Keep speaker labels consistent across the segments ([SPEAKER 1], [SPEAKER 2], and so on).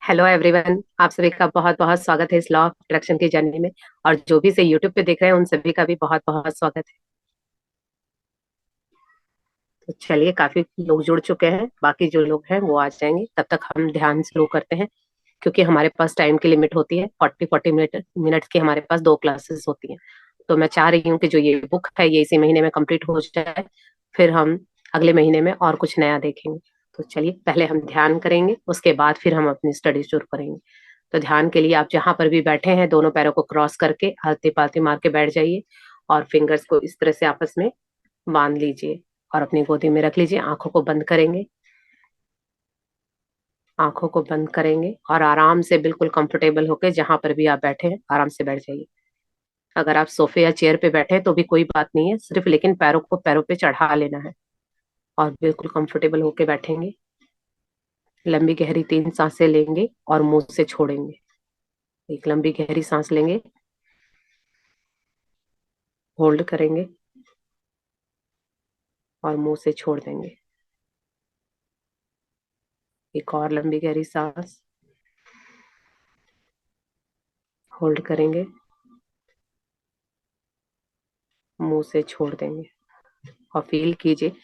[SPEAKER 1] Hello everyone, आप सभी का बहुत बहुत स्वागत है इस लॉ ऑफ अट्रैक्शन की जर्नी में। और जो भी से यूट्यूब पे देख रहे हैं उन सभी का भी बहुत बहुत स्वागत है। तो चलिए, काफी लोग जुड़ चुके हैं, बाकी जो लोग हैं वो आ जाएंगे, तब तक हम ध्यान शुरू करते हैं। क्योंकि हमारे पास टाइम की लिमिट होती है, 40 40 मिनट की हमारे पास दो क्लासेस होती हैं। तो मैं चाह रही हूँ कि जो ये बुक है ये इसी महीने में कंप्लीट हो जाए, फिर हम अगले महीने में और कुछ नया देखेंगे। तो चलिए, पहले हम ध्यान करेंगे, उसके बाद फिर हम अपनी स्टडी शुरू करेंगे। तो ध्यान के लिए आप जहां पर भी बैठे हैं दोनों पैरों को क्रॉस करके आलती पालती मार के बैठ जाइए। और फिंगर्स को इस तरह से आपस में बांध लीजिए और अपनी गोदी में रख लीजिए। आंखों को बंद करेंगे, आंखों को बंद करेंगे और आराम से बिल्कुल कंफर्टेबल होकर जहां पर भी आप बैठे हैं आराम से बैठ जाइए। अगर आप सोफे या चेयर पे बैठे हैं तो भी कोई बात नहीं है, सिर्फ लेकिन पैरों को पैरों पे चढ़ा लेना है और बिल्कुल कंफर्टेबल होके बैठेंगे। लंबी गहरी 3 सांसें लेंगे और मुंह से छोड़ेंगे। एक लंबी गहरी सांस लेंगे, होल्ड करेंगे और मुंह से छोड़ देंगे। एक और लंबी गहरी सांस, होल्ड करेंगे, मुंह से छोड़ देंगे। और फील कीजिए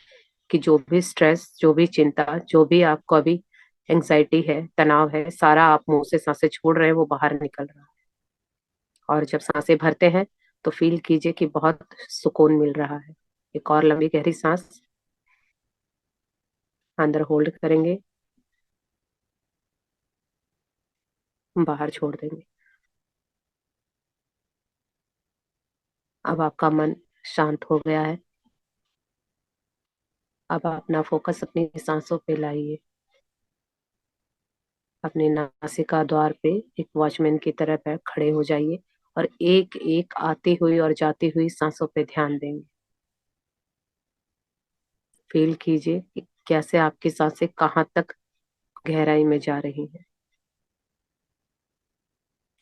[SPEAKER 1] कि जो भी स्ट्रेस, जो भी चिंता, जो भी आपको अभी एंजाइटी है, तनाव है, सारा आप मुंह से सांसें छोड़ रहे हैं, वो बाहर निकल रहा है। और जब सांसें भरते हैं तो फील कीजिए कि बहुत सुकून मिल रहा है। एक और लंबी गहरी सांस, अंदर होल्ड करेंगे, बाहर छोड़ देंगे। अब आपका मन शांत हो गया है। अब आप अपना फोकस अपनी सांसों पे लाइए। अपने नासिका द्वार पे एक वॉचमैन की तरह खड़े हो जाइए और एक एक आती हुई और जाती हुई सांसों पे ध्यान देंगे। फील कीजिए कि कैसे आपकी सांसें कहाँ तक गहराई में जा रही हैं।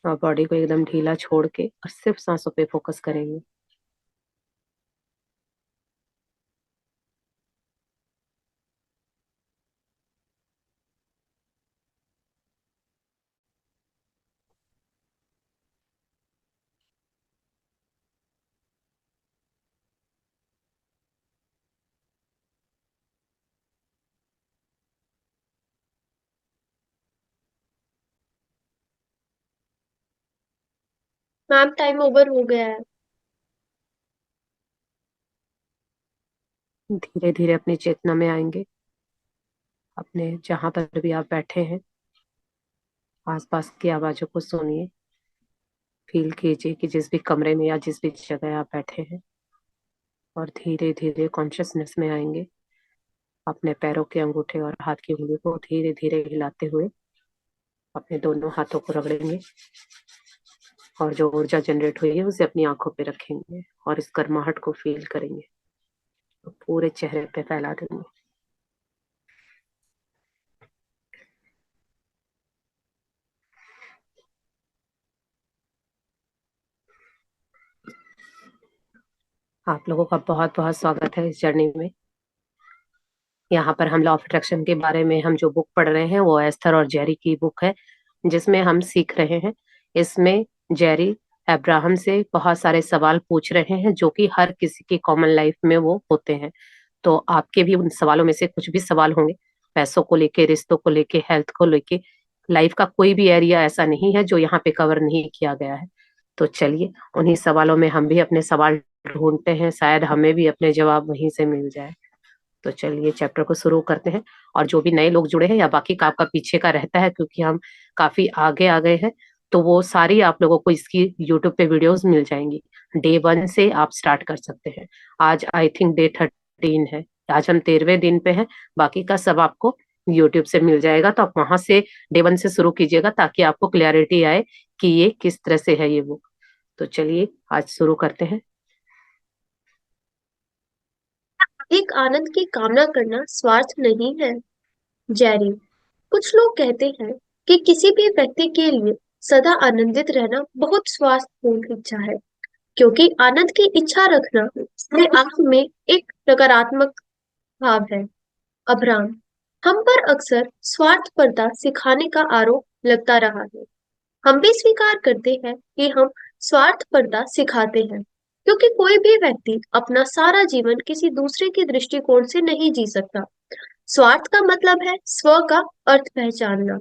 [SPEAKER 1] और बॉडी को एकदम ढीला छोड़ के और सिर्फ सांसों पे फोकस करेंगे।
[SPEAKER 2] मैम टाइम ओवर हो गया है।
[SPEAKER 1] धीरे धीरे अपनी चेतना में आएंगे। अपने जहां पर भी आप बैठे हैं आसपास की आवाजों को सुनिए। फील कीजिए कि जिस भी कमरे में या जिस भी जगह आप बैठे हैं, और धीरे धीरे कॉन्शियसनेस में आएंगे। अपने पैरों के अंगूठे और हाथ की उंगली को धीरे धीरे हिलाते हुए अपने दोनों हाथों को रगड़ेंगे और जो ऊर्जा जनरेट हुई है उसे अपनी आंखों पे रखेंगे और इस गर्माहट को फील करेंगे। तो पूरे चेहरे पे फैला देंगे। आप लोगों का बहुत बहुत स्वागत है इस जर्नी में। यहाँ पर हम लॉ ऑफ अट्रैक्शन के बारे में हम जो बुक पढ़ रहे हैं वो एस्थर और जेरी की बुक है, जिसमें हम सीख रहे हैं। इसमें जेरी अब्राहम से बहुत सारे सवाल पूछ रहे हैं जो कि हर किसी की कॉमन लाइफ में वो होते हैं। तो आपके भी उन सवालों में से कुछ भी सवाल होंगे, पैसों को लेके, रिश्तों को लेके, हेल्थ को लेके। लाइफ का कोई भी एरिया ऐसा नहीं है जो यहाँ पे कवर नहीं किया गया है। तो चलिए, उन्हीं सवालों में हम भी अपने सवाल ढूंढते हैं, शायद हमें भी अपने जवाब वहीं से मिल जाए। तो चलिए चैप्टर को शुरू करते हैं। और जो भी नए लोग जुड़े हैं या बाकी का आपका पीछे का रहता है, क्योंकि हम काफी आगे आ गए हैं, तो वो सारी आप लोगों को इसकी यूट्यूब पे वीडियोस मिल जाएंगी। डे 1 से आप स्टार्ट कर सकते हैं। आज आई थिंक डे 13 है। आज हम 13वें दिन पे हैं। बाकी का सब आपको यूट्यूब से मिल जाएगा, तो आप वहां से डे 1 से शुरू कीजिएगा ताकि आपको क्लैरिटी आए कि ये किस तरह से है ये बुक। तो चलिए आज शुरू करते हैं।
[SPEAKER 2] एक आनंद की कामना करना स्वार्थ नहीं है। जेरी, कुछ लोग कहते हैं कि किसी भी व्यक्ति के लिए सदा आनंदित रहना बहुत स्वार्थपूर्ण इच्छा है, क्योंकि आनंद की इच्छा रखना अपने आप में एक नकारात्मक भाव है। अब्राम, हम पर अक्सर स्वार्थपरता सिखाने का आरोप लगता रहा है। हम भी स्वीकार करते हैं कि हम स्वार्थपरता सिखाते हैं, क्योंकि कोई भी व्यक्ति अपना सारा जीवन किसी दूसरे के दृष्टिकोण से नहीं जी सकता। स्वार्थ का मतलब है स्व का अर्थ पहचानना।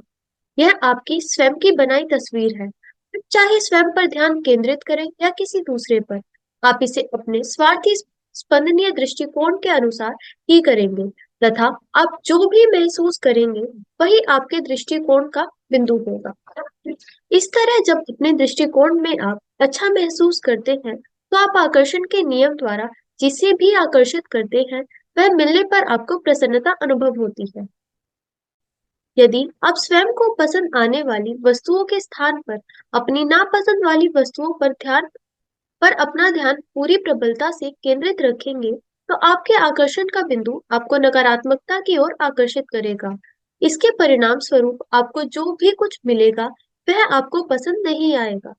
[SPEAKER 2] यह आपकी स्वयं की बनाई तस्वीर है। आप चाहे स्वयं पर ध्यान केंद्रित करें या किसी दूसरे पर, आप इसे अपने स्वार्थी स्पंदनीय दृष्टिकोण के अनुसार ही करेंगे, तथा आप जो भी महसूस करेंगे वही आपके दृष्टिकोण का बिंदु होगा। इस तरह जब अपने दृष्टिकोण में आप अच्छा महसूस करते हैं, तो आप आकर्षण के नियम द्वारा जिसे भी आकर्षित करते हैं, वह मिलने पर आपको प्रसन्नता अनुभव होती है। यदि आप स्वयं को पसंद आने वाली वस्तुओं के स्थान पर अपनी नापसंद वाली वस्तुओं पर अपना ध्यान पूरी प्रबलता से केंद्रित रखेंगे, तो आपके आकर्षण का बिंदु आपको नकारात्मकता की ओर आकर्षित करेगा। इसके परिणाम स्वरूप आपको जो भी कुछ मिलेगा, वह आपको पसंद नहीं आएगा।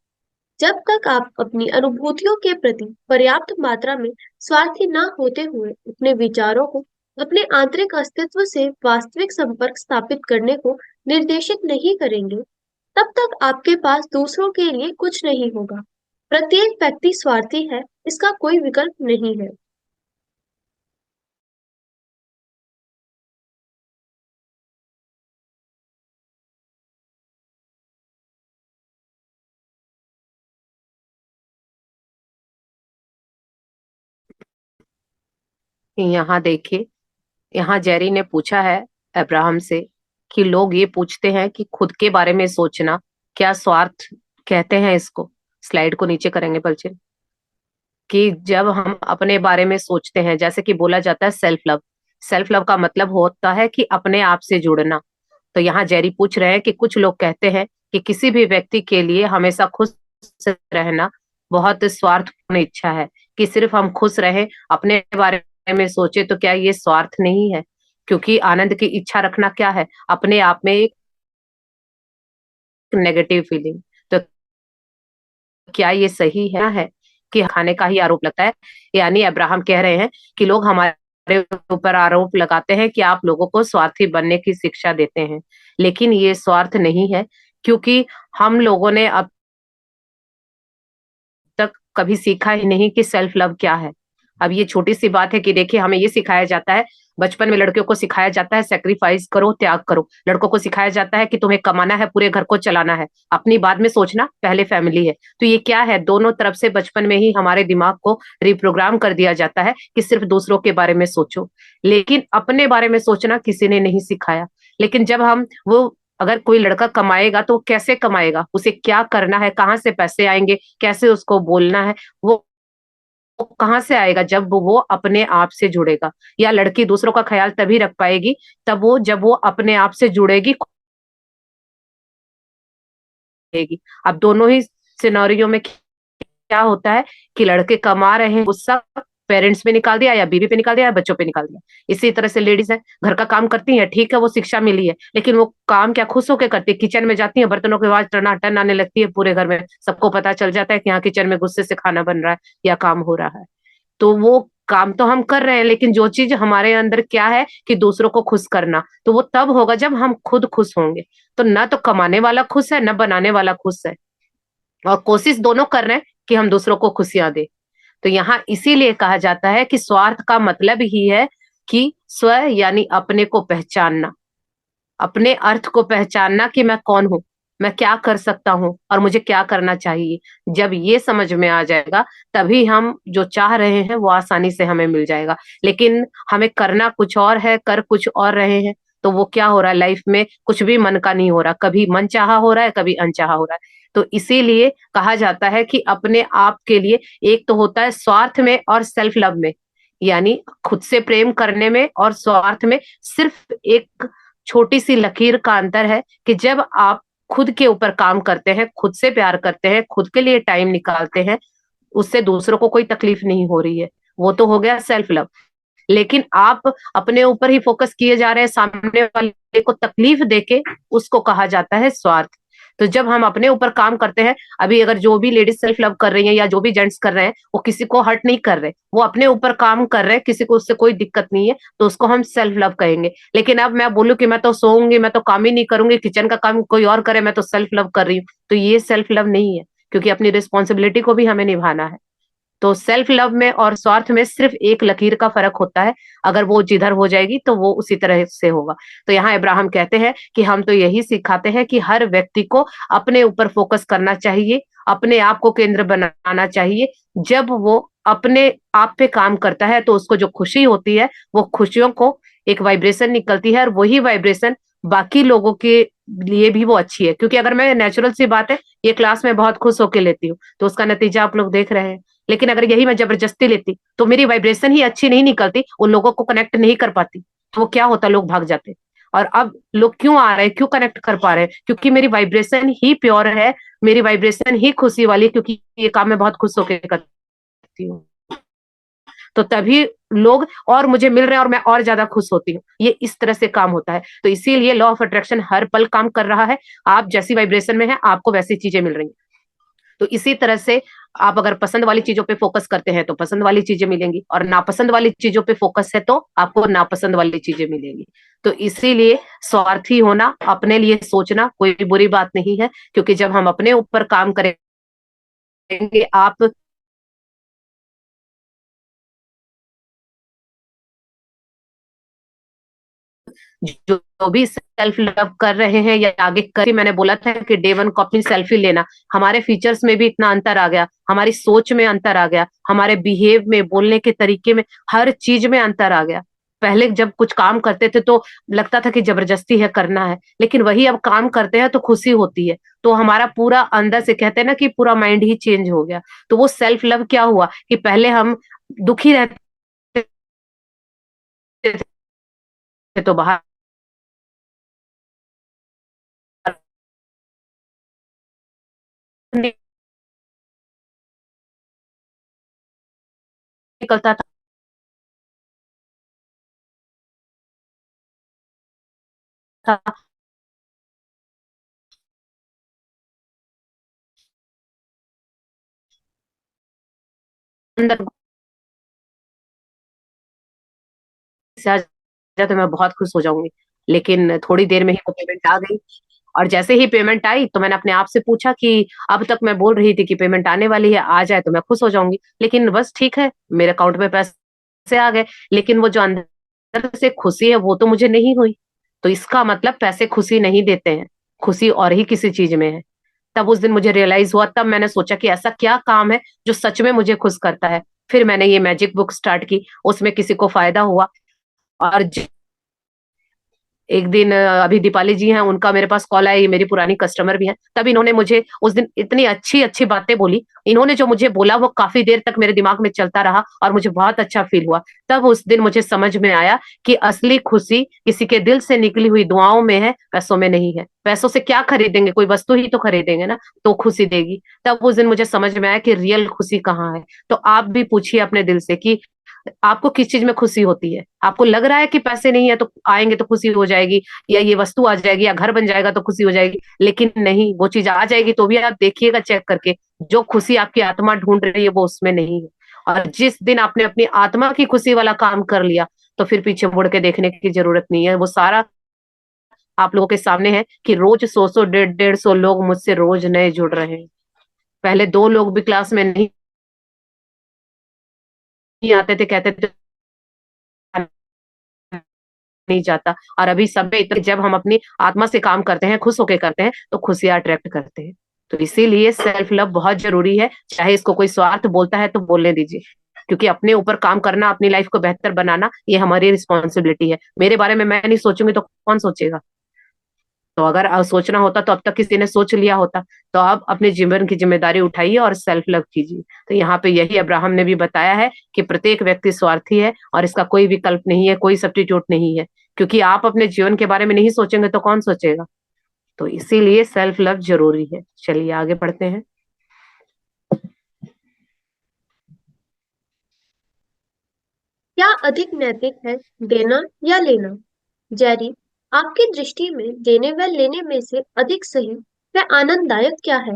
[SPEAKER 2] जब तक आप अपनी अनुभूतियों के प्रति पर्याप्त मात्रा में स्वार्थी न होते हुए अपने विचारों को अपने आंतरिक अस्तित्व से वास्तविक संपर्क स्थापित करने को निर्देशित नहीं करेंगे, तब तक आपके पास दूसरों के लिए कुछ नहीं होगा। प्रत्येक व्यक्ति स्वार्थी है, इसका कोई विकल्प नहीं है।
[SPEAKER 1] यहाँ देखिए, यहाँ जेरी ने पूछा है अब्राहम से कि लोग ये पूछते हैं कि खुद के बारे में सोचना क्या स्वार्थ कहते हैं इसको। स्लाइड को नीचे करेंगे बलचिन। कि जब हम अपने बारे में सोचते हैं, जैसे कि बोला जाता है सेल्फ लव। सेल्फ लव का मतलब होता है कि अपने आप से जुड़ना। तो यहाँ जेरी पूछ रहे हैं कि कुछ लोग कहते हैं कि किसी भी व्यक्ति के लिए हमेशा खुश रहना बहुत स्वार्थपूर्ण इच्छा है, कि सिर्फ हम खुश रहे, अपने बारे में सोचे, तो क्या ये स्वार्थ नहीं है? क्योंकि आनंद की इच्छा रखना क्या है? अपने आप में एक नेगेटिव फीलिंग। तो क्या ये सही है कि खाने का ही आरोप लगता है? यानी अब्राहम कह रहे हैं कि लोग हमारे ऊपर आरोप लगाते हैं कि आप लोगों को स्वार्थी बनने की शिक्षा देते हैं, लेकिन ये स्वार्थ नहीं है, क्योंकि हम लोगों ने अब तक कभी सीखा ही नहीं कि सेल्फ लव क्या है। अब ये छोटी सी बात है कि देखिए, हमें ये सिखाया जाता है, बचपन में लड़कियों को सिखाया जाता है सेक्रीफाइस करो, त्याग करो। लड़कों को सिखाया जाता है कि तुम्हें कमाना है, पूरे घर को चलाना है, अपनी बाद में सोचना, पहले फैमिली है। तो ये क्या है? दोनों तरफ से बचपन में ही हमारे दिमाग को रिप्रोग्राम कर दिया जाता है कि सिर्फ दूसरों के बारे में सोचो, लेकिन अपने बारे में सोचना किसी ने नहीं सिखाया। लेकिन जब हम वो अगर कोई लड़का कमाएगा तो वो कैसे कमाएगा, उसे क्या करना है, कहाँ से पैसे आएंगे, कैसे उसको बोलना है, वो कहाँ से आएगा? जब वो अपने आप से जुड़ेगा। या लड़की दूसरों का ख्याल तभी रख पाएगी तब वो जब वो अपने आप से जुड़ेगी, खुलेगी। अब दोनों ही सिनेरियो में क्या होता है कि लड़के कमा रहे हैं, गुस्सा पेरेंट्स पे निकाल दिया, या बीवी पे निकाल दिया, या बच्चों पे निकाल दिया। इसी तरह से लेडीज है, घर का काम करती है, ठीक है, वो शिक्षा मिली है, लेकिन वो काम क्या खुश होकर करती है? किचन में जाती है, बर्तनों की आवाज टनाटन आने लगती है, पूरे घर में सबको पता चल जाता है कि यहाँ किचन में गुस्से से खाना बन रहा है या काम हो रहा है। तो वो काम तो हम कर रहे हैं, लेकिन जो चीज हमारे अंदर क्या है कि दूसरों को खुश करना, तो वो तब होगा जब हम खुद खुश होंगे। तो ना तो कमाने वाला खुश है, ना बनाने वाला खुश है, और कोशिश दोनों कर रहे हैं कि हम दूसरों को खुशियां दे। तो यहाँ इसीलिए कहा जाता है कि स्वार्थ का मतलब ही है कि स्व यानी अपने को पहचानना, अपने अर्थ को पहचानना कि मैं कौन हूँ, मैं क्या कर सकता हूँ और मुझे क्या करना चाहिए। जब ये समझ में आ जाएगा, तभी हम जो चाह रहे हैं वो आसानी से हमें मिल जाएगा। लेकिन हमें करना कुछ और है, कर कुछ और रहे हैं, तो वो क्या हो रहा है, लाइफ में कुछ भी मन का नहीं हो रहा, कभी मन चाहा हो रहा है, कभी अनचाहा हो रहा है। तो इसीलिए कहा जाता है कि अपने आप के लिए एक तो होता है स्वार्थ में और सेल्फ लव में, यानी खुद से प्रेम करने में और स्वार्थ में सिर्फ एक छोटी सी लकीर का अंतर है कि जब आप खुद के ऊपर काम करते हैं, खुद से प्यार करते हैं, खुद के लिए टाइम निकालते हैं, उससे दूसरों को कोई तकलीफ नहीं हो रही है, वो तो हो गया सेल्फ लव। लेकिन आप अपने ऊपर ही फोकस किए जा रहे हैं, सामने वाले को तकलीफ देके, उसको कहा जाता है स्वार्थ। तो जब हम अपने ऊपर काम करते हैं, अभी अगर जो भी लेडीज सेल्फ लव कर रही हैं या जो भी जेंट्स कर रहे हैं, वो किसी को हर्ट नहीं कर रहे, वो अपने ऊपर काम कर रहे हैं, किसी को उससे कोई दिक्कत नहीं है, तो उसको हम सेल्फ लव कहेंगे। लेकिन अब मैं बोलूं कि मैं तो सोऊंगी, मैं तो काम ही नहीं करूंगी, किचन का काम कोई और करे, मैं तो सेल्फ लव कर रही हूँ, तो ये सेल्फ लव नहीं है, क्योंकि अपनी रिस्पॉन्सिबिलिटी को भी हमें निभाना है। तो सेल्फ लव में और स्वार्थ में सिर्फ एक लकीर का फर्क होता है, अगर वो जिधर हो जाएगी तो वो उसी तरह से होगा। तो यहाँ इब्राहिम कहते हैं कि हम तो यही सिखाते हैं कि हर व्यक्ति को अपने ऊपर फोकस करना चाहिए, अपने आप को केंद्र बनाना चाहिए। जब वो अपने आप पे काम करता है तो उसको जो खुशी होती है, वो खुशियों को एक वाइब्रेशन निकलती है, और वही वाइब्रेशन बाकी लोगों के लिए भी वो अच्छी है। क्योंकि अगर मैं, नेचुरल सी बात है, ये क्लास में बहुत खुश होकर लेती हूँ, तो उसका नतीजा आप लोग देख रहे हैं। लेकिन अगर यही मैं जबरदस्ती लेती तो मेरी वाइब्रेशन ही अच्छी नहीं निकलती, उन लोगों को कनेक्ट नहीं कर पाती, तो वो क्या होता, लोग भाग जाते। और अब लोग क्यों आ रहे हैं, क्यों कनेक्ट कर पा रहे हैं? क्योंकि मेरी वाइब्रेशन ही प्योर है, मेरी वाइब्रेशन ही खुशी वाली है, क्योंकि ये काम मैं बहुत खुश होकर करती हूँ। तो तभी लोग और मुझे मिल रहे हैं और मैं और ज्यादा खुश होती हूँ। ये इस तरह से काम होता है। तो इसीलिए लॉ ऑफ अट्रैक्शन हर पल काम कर रहा है। आप जैसी वाइब्रेशन में है, आपको वैसी चीजें मिल रही हैं। तो इसी तरह से आप अगर पसंद वाली चीजों पे फोकस करते हैं तो पसंद वाली चीजें मिलेंगी, और नापसंद वाली चीजों पे फोकस है तो आपको नापसंद वाली चीजें मिलेंगी। तो इसीलिए स्वार्थी होना, अपने लिए सोचना कोई बुरी बात नहीं है, क्योंकि जब हम अपने ऊपर काम करेंगे, आप जो भी सेल्फ लव कर रहे हैं या आगे कर, मैंने बोला था कि डे वन को अपनी सेल्फी लेना, हमारे फीचर्स में भी इतना अंतर आ गया, हमारी सोच में अंतर आ गया, हमारे बिहेव में, बोलने के तरीके में, हर चीज में अंतर आ गया। पहले जब कुछ काम करते थे तो लगता था कि जबरदस्ती है, करना है, लेकिन वही अब काम करते हैं तो खुशी होती है। तो हमारा पूरा अंदर से, कहते हैं ना कि पूरा माइंड ही चेंज हो गया। तो वो सेल्फ लव क्या हुआ कि पहले हम दुखी रहते थे तो बाहर निकलता था, अंदर से आ जाए तो मैं बहुत खुश हो जाऊंगी। लेकिन थोड़ी देर में ही वो पेमेंट आ गई, और जैसे ही पेमेंट आई तो मैंने अपने आप से पूछा कि अब तक मैं बोल रही थी कि पेमेंट आने वाली है, आ जाए तो मैं खुश हो जाऊंगी, लेकिन बस ठीक है, मेरे अकाउंट में पैसे आ गए, लेकिन वो जो अंदर से खुशी है वो तो मुझे नहीं हुई। तो इसका मतलब पैसे खुशी नहीं देते हैं, खुशी और ही किसी चीज में है। तब उस दिन मुझे रियलाइज हुआ, तब मैंने सोचा कि ऐसा क्या काम है जो सच में मुझे खुश करता है। फिर मैंने ये मैजिक बुक स्टार्ट की, उसमें किसी को फायदा हुआ। और एक दिन अभी दीपाली जी हैं, उनका मेरे पास कॉल आया, ये मेरी पुरानी कस्टमर भी हैं। तब इन्होंने मुझे उस दिन इतनी अच्छी अच्छी बातें बोली, इन्होंने जो मुझे बोला वो काफी देर तक मेरे दिमाग में चलता रहा और मुझे बहुत अच्छा फील हुआ। तब उस दिन मुझे समझ में आया कि असली खुशी किसी के दिल से निकली हुई दुआओं में है, पैसों में नहीं है। पैसों से क्या खरीदेंगे, कोई वस्तु ही तो खरीदेंगे ना, तो खुशी देगी। तब उस दिन मुझे समझ में आया कि रियल खुशी कहाँ है। तो आप भी पूछिए अपने दिल से कि आपको किस चीज में खुशी होती है। आपको लग रहा है कि पैसे नहीं है तो आएंगे तो खुशी हो जाएगी, या ये वस्तु आ जाएगी, या घर बन जाएगा तो खुशी हो जाएगी, लेकिन नहीं, वो चीज आ जाएगी तो भी आप देखिएगा चेक करके, जो खुशी आपकी आत्मा ढूंढ रही है वो उसमें नहीं है। और जिस दिन आपने अपनी आत्मा की खुशी वाला काम कर लिया, तो फिर पीछे मुड़ के देखने की जरूरत नहीं है। वो सारा आप लोगों के सामने है कि रोज 100 100 150 150 लोग मुझसे रोज नए जुड़ रहे हैं। पहले 2 लोग भी क्लास में नहीं आते थे, कहते थे नहीं जाता। और अभी सब में इतने, जब हम अपनी आत्मा से काम करते हैं, खुश होकर करते हैं, तो खुशियां अट्रैक्ट करते हैं। तो इसीलिए सेल्फ लव बहुत जरूरी है। चाहे इसको कोई स्वार्थ बोलता है तो बोलने दीजिए, क्योंकि अपने ऊपर काम करना, अपनी लाइफ को बेहतर बनाना, ये हमारी रिस्पॉन्सिबिलिटी है। मेरे बारे में मैं नहीं सोचूंगी तो कौन सोचेगा? तो अगर सोचना होता तो अब तक किसी ने सोच लिया होता। तो आप अपने जीवन की जिम्मेदारी उठाइए और सेल्फ लव कीजिए। तो यहाँ पे यही अब्राहम ने भी बताया है कि प्रत्येक व्यक्ति स्वार्थी है और इसका कोई विकल्प नहीं है, कोई सब्स्टिट्यूट नहीं है। क्योंकि आप अपने जीवन के बारे में नहीं सोचेंगे तो कौन सोचेगा? तो इसीलिए सेल्फ लव जरूरी है। चलिए आगे बढ़ते हैं।
[SPEAKER 2] क्या अधिक नैतिक है, देना या लेना? जेरी, आपकी दृष्टि में देने व लेने में से अधिक सही वह आनंददायक क्या है?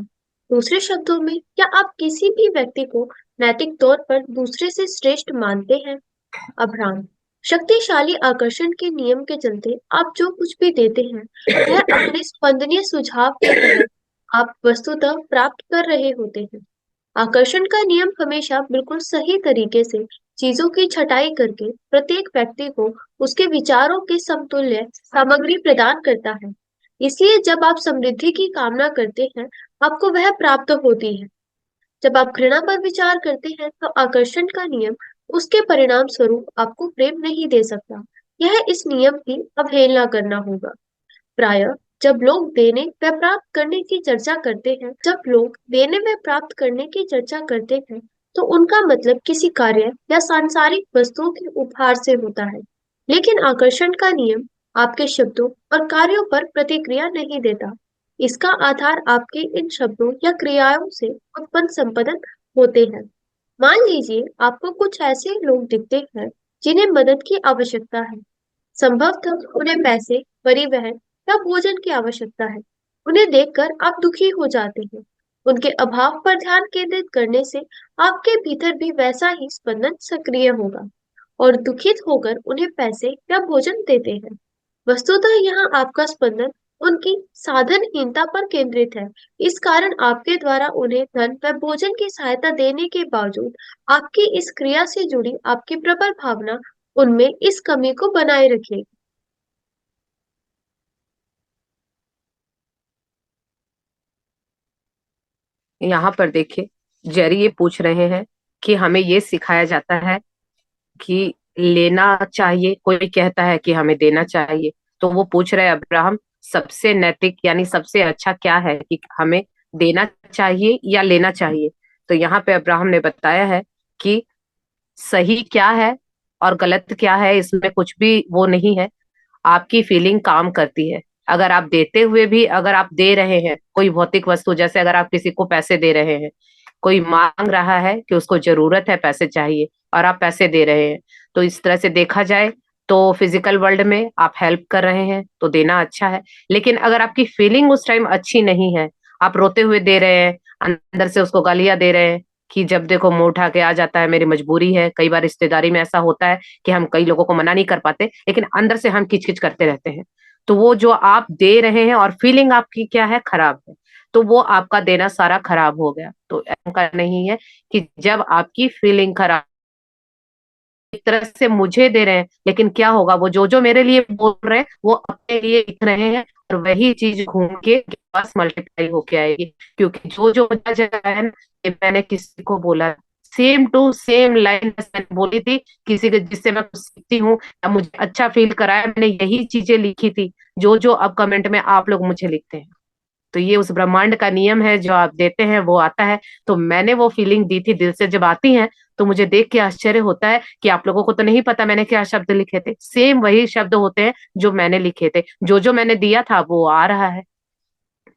[SPEAKER 2] दूसरे शब्दों में, क्या आप किसी भी व्यक्ति को नैतिक तौर पर दूसरे से श्रेष्ठ मानते हैं? अब्राहम, शक्तिशाली आकर्षण के नियम के चलते आप जो कुछ भी देते हैं, वह अपने स्पंदनीय सुझाव के तहत आप वस्तुतः प्राप्त कर रहे होते हैं। आकर्षण का नियम हमेशा बिल्कुल सही तरीके से चीजों की छटाई करके प्रत्येक व्यक्ति को उसके विचारों के समतुल्य सामग्री प्रदान करता है। इसलिए जब आप समृद्धि की कामना करते हैं, आपको वह प्राप्त होती है। जब आप घृणा पर विचार करते हैं, तो आकर्षण का नियम उसके परिणाम स्वरूप आपको प्रेम नहीं दे सकता। यह इस नियम की अवहेलना करना होगा। प्रायः जब लोग देने व प्राप्त करने की चर्चा करते हैं, तो उनका मतलब किसी कार्य या सांसारिक वस्तुओं के उपहार से होता है। लेकिन आकर्षण का नियम आपके शब्दों और कार्यों पर प्रतिक्रिया नहीं देता। इसका आधार आपके इन शब्दों या क्रियाओं से उत्पन्न संपदन होते हैं। मान लीजिए आपको कुछ ऐसे लोग दिखते हैं जिन्हें मदद की आवश्यकता है। संभवतः उन्हें पैसे, परिवहन या भोजन की आवश्यकता है। उन्हें देखकर आप दुखी हो जाते हैं। उनके अभाव पर ध्यान केंद्रित करने से आपके भीतर भी वैसा ही स्पंदन सक्रिय होगा और दुखित होकर उन्हें पैसे या भोजन देते हैं। वस्तुतः यहाँ आपका स्पंदन उनकी साधनहीनता पर केंद्रित है। इस कारण आपके द्वारा उन्हें धन व भोजन की सहायता देने के बावजूद आपकी इस क्रिया से जुड़ी आपकी प्रबल भावना उनमें इस कमी को बनाए रखेगी।
[SPEAKER 1] यहाँ पर देखिए, जेरी ये पूछ रहे हैं कि हमें ये सिखाया जाता है कि लेना चाहिए, कोई कहता है कि हमें देना चाहिए। तो वो पूछ रहे हैं अब्राहम, सबसे नैतिक यानी सबसे अच्छा क्या है कि हमें देना चाहिए या लेना चाहिए? तो यहाँ पे अब्राहम ने बताया है कि सही क्या है और गलत क्या है, इसमें कुछ भी वो नहीं है। आपकी फीलिंग काम करती है। अगर आप देते हुए भी, अगर आप दे रहे हैं कोई भौतिक वस्तु, जैसे अगर आप किसी को पैसे दे रहे हैं, कोई मांग रहा है कि उसको जरूरत है, पैसे चाहिए, और आप पैसे दे रहे हैं, तो इस तरह से देखा जाए तो फिजिकल वर्ल्ड में आप हेल्प कर रहे हैं तो देना अच्छा है। लेकिन अगर आपकी फीलिंग उस टाइम अच्छी नहीं है, आप रोते हुए दे रहे हैं, अंदर से उसको गालियां दे रहे हैं कि जब देखो मुंह उठा के आ जाता है, मेरी मजबूरी है। कई बार रिश्तेदारी में ऐसा होता है कि हम कई लोगों को मना नहीं कर पाते, लेकिन अंदर से हम किच किच करते रहते हैं। तो वो जो आप दे रहे हैं और फीलिंग आपकी क्या है, खराब है, तो वो आपका देना सारा खराब हो गया। तो ऐसा नहीं है कि जब आपकी फीलिंग खराब, एक तरह से मुझे दे रहे हैं, लेकिन क्या होगा, वो जो जो मेरे लिए बोल रहे हैं वो अपने लिए लिख रहे हैं, और वही चीज घूम के पास मल्टीप्लाई होके आएगी। क्योंकि जो जो बचा जाए ना, ये मैंने किसी को बोला, सेम टू सेम लाइन मैंने बोली थी किसी के, जिससे मैं कुछ सीखती हूँ या मुझे अच्छा फील कराया, मैंने यही चीजें लिखी थी जो जो अब कमेंट में आप लोग मुझे लिखते हैं। तो ये उस ब्रह्मांड का नियम है, जो आप देते हैं वो आता है। तो मैंने वो फीलिंग दी थी दिल से, जब आती है तो मुझे देख के आश्चर्य होता है कि आप लोगों को तो नहीं पता मैंने क्या शब्द लिखे थे। सेम वही शब्द होते हैं जो मैंने लिखे थे, जो जो मैंने दिया था वो आ रहा है।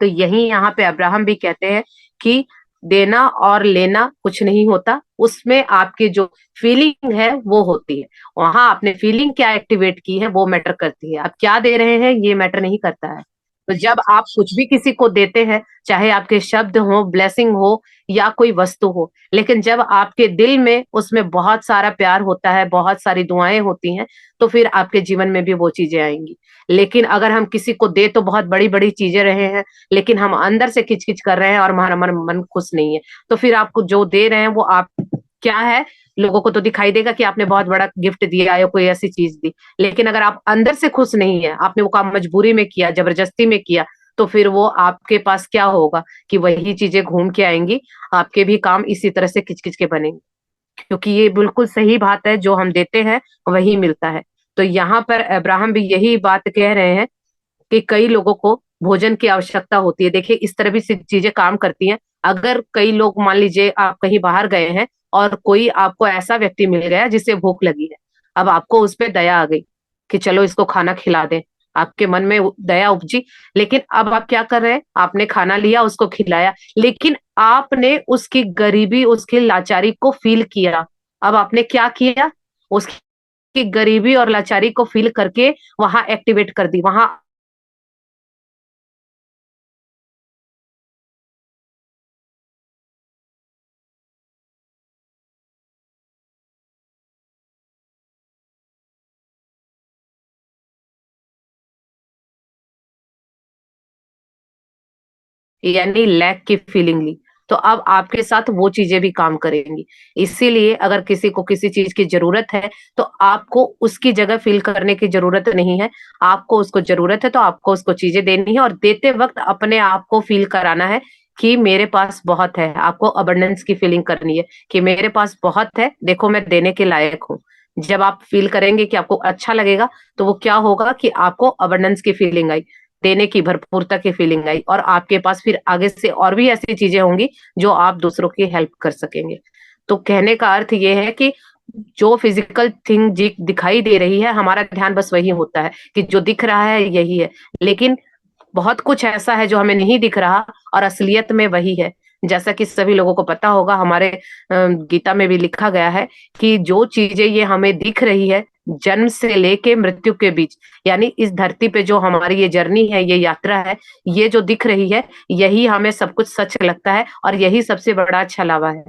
[SPEAKER 1] तो यही यहाँ पे अब्राहम भी कहते हैं कि देना और लेना कुछ नहीं होता, उसमें आपकी जो फीलिंग है वो होती है। वहां आपने फीलिंग क्या एक्टिवेट की है वो मैटर करती है, आप क्या दे रहे हैं ये मैटर नहीं करता है। तो जब आप कुछ भी किसी को देते हैं, चाहे आपके शब्द हो, ब्लेसिंग हो, या कोई वस्तु हो, लेकिन जब आपके दिल में उसमें बहुत सारा प्यार होता है, बहुत सारी दुआएं होती हैं, तो फिर आपके जीवन में भी वो चीजें आएंगी। लेकिन अगर हम किसी को दे तो बहुत बड़ी बड़ी चीजें रहे हैं, लेकिन हम अंदर से किचकिच कर रहे हैं और हमारा मन खुश नहीं है, तो फिर आपको जो दे रहे हैं वो आप क्या है, लोगों को तो दिखाई देगा कि आपने बहुत बड़ा गिफ्ट दिया है, कोई ऐसी चीज दी। लेकिन अगर आप अंदर से खुश नहीं है, आपने वो काम मजबूरी में किया, जबरदस्ती में किया, तो फिर वो आपके पास क्या होगा कि वही चीजें घूम के आएंगी, आपके भी काम इसी तरह से किचकिच के बनेंगे। क्योंकि ये बिल्कुल सही बात है, जो हम देते हैं वही मिलता है। तो यहाँ पर अब्राहम भी यही बात कह रहे हैं कि कई लोगों को भोजन की आवश्यकता होती है। देखिए, इस तरह भी चीजें काम करती हैं। अगर कई लोग, मान लीजिए आप कहीं बाहर गए हैं और कोई आपको ऐसा व्यक्ति मिल गया जिसे भूख लगी है, अब आपको उस पर दया आ गई कि चलो इसको खाना खिला दें, आपके मन में दया उपजी। लेकिन अब आप क्या कर रहे हैं, आपने खाना लिया, उसको खिलाया, लेकिन आपने उसकी गरीबी, उसकी लाचारी को फील किया। अब आपने क्या किया, उसकी गरीबी और लाचारी को फील करके वहां एक्टिवेट कर दी, वहां यानी लैक की फीलिंग ली, तो अब आपके साथ वो चीजें भी काम करेंगी। इसीलिए अगर किसी को किसी चीज की जरूरत है, तो आपको उसकी जगह फील करने की जरूरत नहीं है। आपको उसको जरूरत है तो आपको उसको चीजें देनी है, और देते वक्त अपने आप को फील कराना है कि मेरे पास बहुत है। आपको अबंडेंस की फीलिंग करनी है कि मेरे पास बहुत है, देखो मैं देने के लायक हूँ। जब आप फील करेंगे कि आपको अच्छा लगेगा, तो वो क्या होगा कि आपको अबंडेंस की फीलिंग आई, देने की, भरपूरता की फीलिंग आई, और आपके पास फिर आगे से और भी ऐसी चीजें होंगी जो आप दूसरों की हेल्प कर सकेंगे। तो कहने का अर्थ ये है कि जो फिजिकल थिंग दिखाई दे रही है, हमारा ध्यान बस वही होता है कि जो दिख रहा है यही है। लेकिन बहुत कुछ ऐसा है जो हमें नहीं दिख रहा, और असलियत में वही है। जैसा कि सभी लोगों को पता होगा, हमारे गीता में भी लिखा गया है कि जो चीजें ये हमें दिख रही है जन्म से लेके मृत्यु के बीच, यानी इस धरती पे जो हमारी ये जर्नी है, ये यात्रा है, ये जो दिख रही है, यही हमें सब कुछ सच लगता है, और यही सबसे बड़ा छलावा है।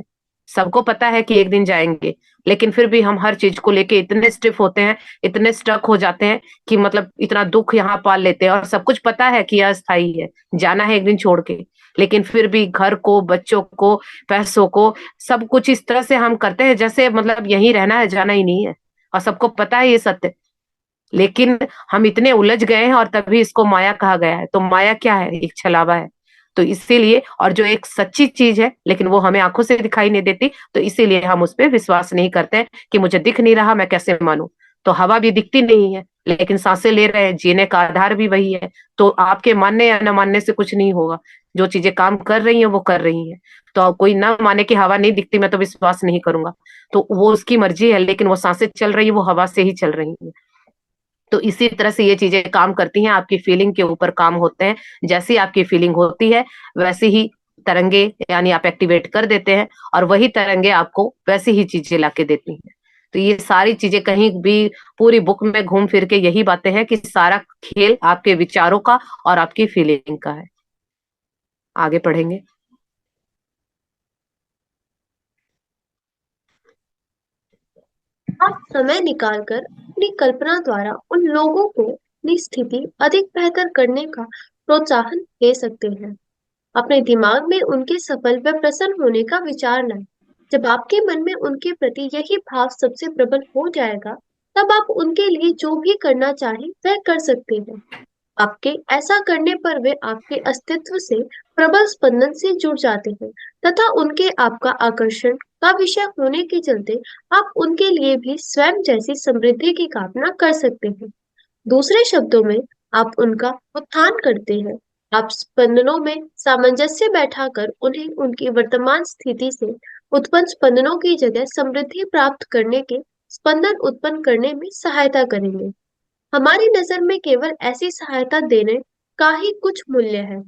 [SPEAKER 1] सबको पता है कि एक दिन जाएंगे, लेकिन फिर भी हम हर चीज को लेके इतने स्टिफ होते हैं, इतने स्टक हो जाते हैं कि मतलब इतना दुख यहाँ पाल लेते हैं, और सब कुछ पता है कि अस्थाई है, जाना है एक दिन छोड़ के। लेकिन फिर भी घर को, बच्चों को, पैसों को, सब कुछ इस तरह से हम करते हैं जैसे मतलब यहीं रहना है, जाना ही नहीं है। और सबको पता है ये सत्य, लेकिन हम इतने उलझ गए हैं, और तभी इसको माया कहा गया है। तो माया क्या है? एक छलावा है। तो इसीलिए, और जो एक सच्ची चीज है लेकिन वो हमें आंखों से दिखाई नहीं देती, तो इसीलिए हम उस पर विश्वास नहीं करते हैं कि मुझे दिख नहीं रहा, मैं कैसे मानूं। तो हवा भी दिखती नहीं है, लेकिन सांसें ले रहे हैं, जीने का आधार भी वही है। तो आपके मानने या न मानने से कुछ नहीं होगा। जो चीजें काम कर रही हैं वो कर रही हैं। तो कोई ना माने कि हवा नहीं दिखती, मैं तो विश्वास नहीं करूंगा, तो वो उसकी मर्जी है, लेकिन वो सांसें चल रही है, वो हवा से ही चल रही है। तो इसी तरह से ये चीजें काम करती हैं, आपकी फीलिंग के ऊपर काम होते हैं। जैसी आपकी फीलिंग होती है, वैसे ही तरंगे, यानी आप एक्टिवेट कर देते हैं, और वही तरंगे आपको वैसी ही चीजें लाके देती हैं। तो ये सारी चीजें कहीं भी पूरी बुक में घूम फिर के यही बातें हैं कि सारा खेल आपके विचारों का और आपकी फीलिंग का है। आगे पढ़ेंगे।
[SPEAKER 2] आप समय निकालकर अपनी कल्पना द्वारा उन लोगों को अपनी स्थिति अधिक बेहतर करने का प्रोत्साहन दे सकते हैं। अपने दिमाग में उनके सफल व प्रसन्न होने का विचार लाएं। जब आपके मन में उनके प्रति यही भाव सबसे प्रबल हो जाएगा, तब आप उनके लिए जो भी करना चाहें वह कर सकते हैं। आपके ऐसा करने पर वे आपके अस्तित्व से प्रबल स्पंदन से जुड़ जाते हैं तथा उनके आपका आकर्षण का विषय होने के चलते आप उनके लिए भी स्वयं जैसी समृद्धि की कामना कर सकते हैं। दूसरे शब्दों में, आप उनका उत्थान करते हैं। आप स्पंदनों में सामंजस्य बैठाकर उन्हें उनकी वर्तमान स्थिति से उत्पन्न स्पंदनों की जगह समृद्धि प्राप्त करने के स्पंदन उत्पन्न करने में सहायता करेंगे। हमारी नजर में केवल ऐसी सहायता देने का ही कुछ मूल्य है।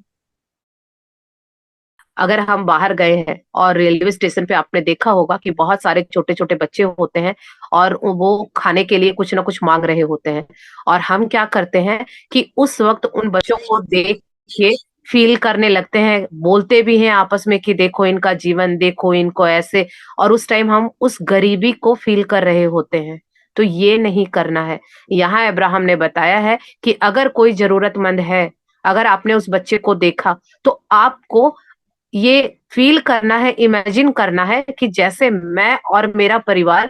[SPEAKER 1] अगर हम बाहर गए हैं और रेलवे स्टेशन पे आपने देखा होगा कि बहुत सारे छोटे छोटे बच्चे होते हैं, और वो खाने के लिए कुछ ना कुछ मांग रहे होते हैं, और हम क्या करते हैं कि उस वक्त उन बच्चों को देख के फील करने लगते हैं, बोलते भी हैं आपस में कि देखो इनका जीवन, देखो इनको ऐसे। और उस टाइम हम उस गरीबी को फील कर रहे होते हैं। तो ये नहीं करना है। यहाँ अब्राहम ने बताया है कि अगर कोई जरूरतमंद है, अगर आपने उस बच्चे को देखा, तो आपको ये फील करना है, इमेजिन करना है कि जैसे मैं और मेरा परिवार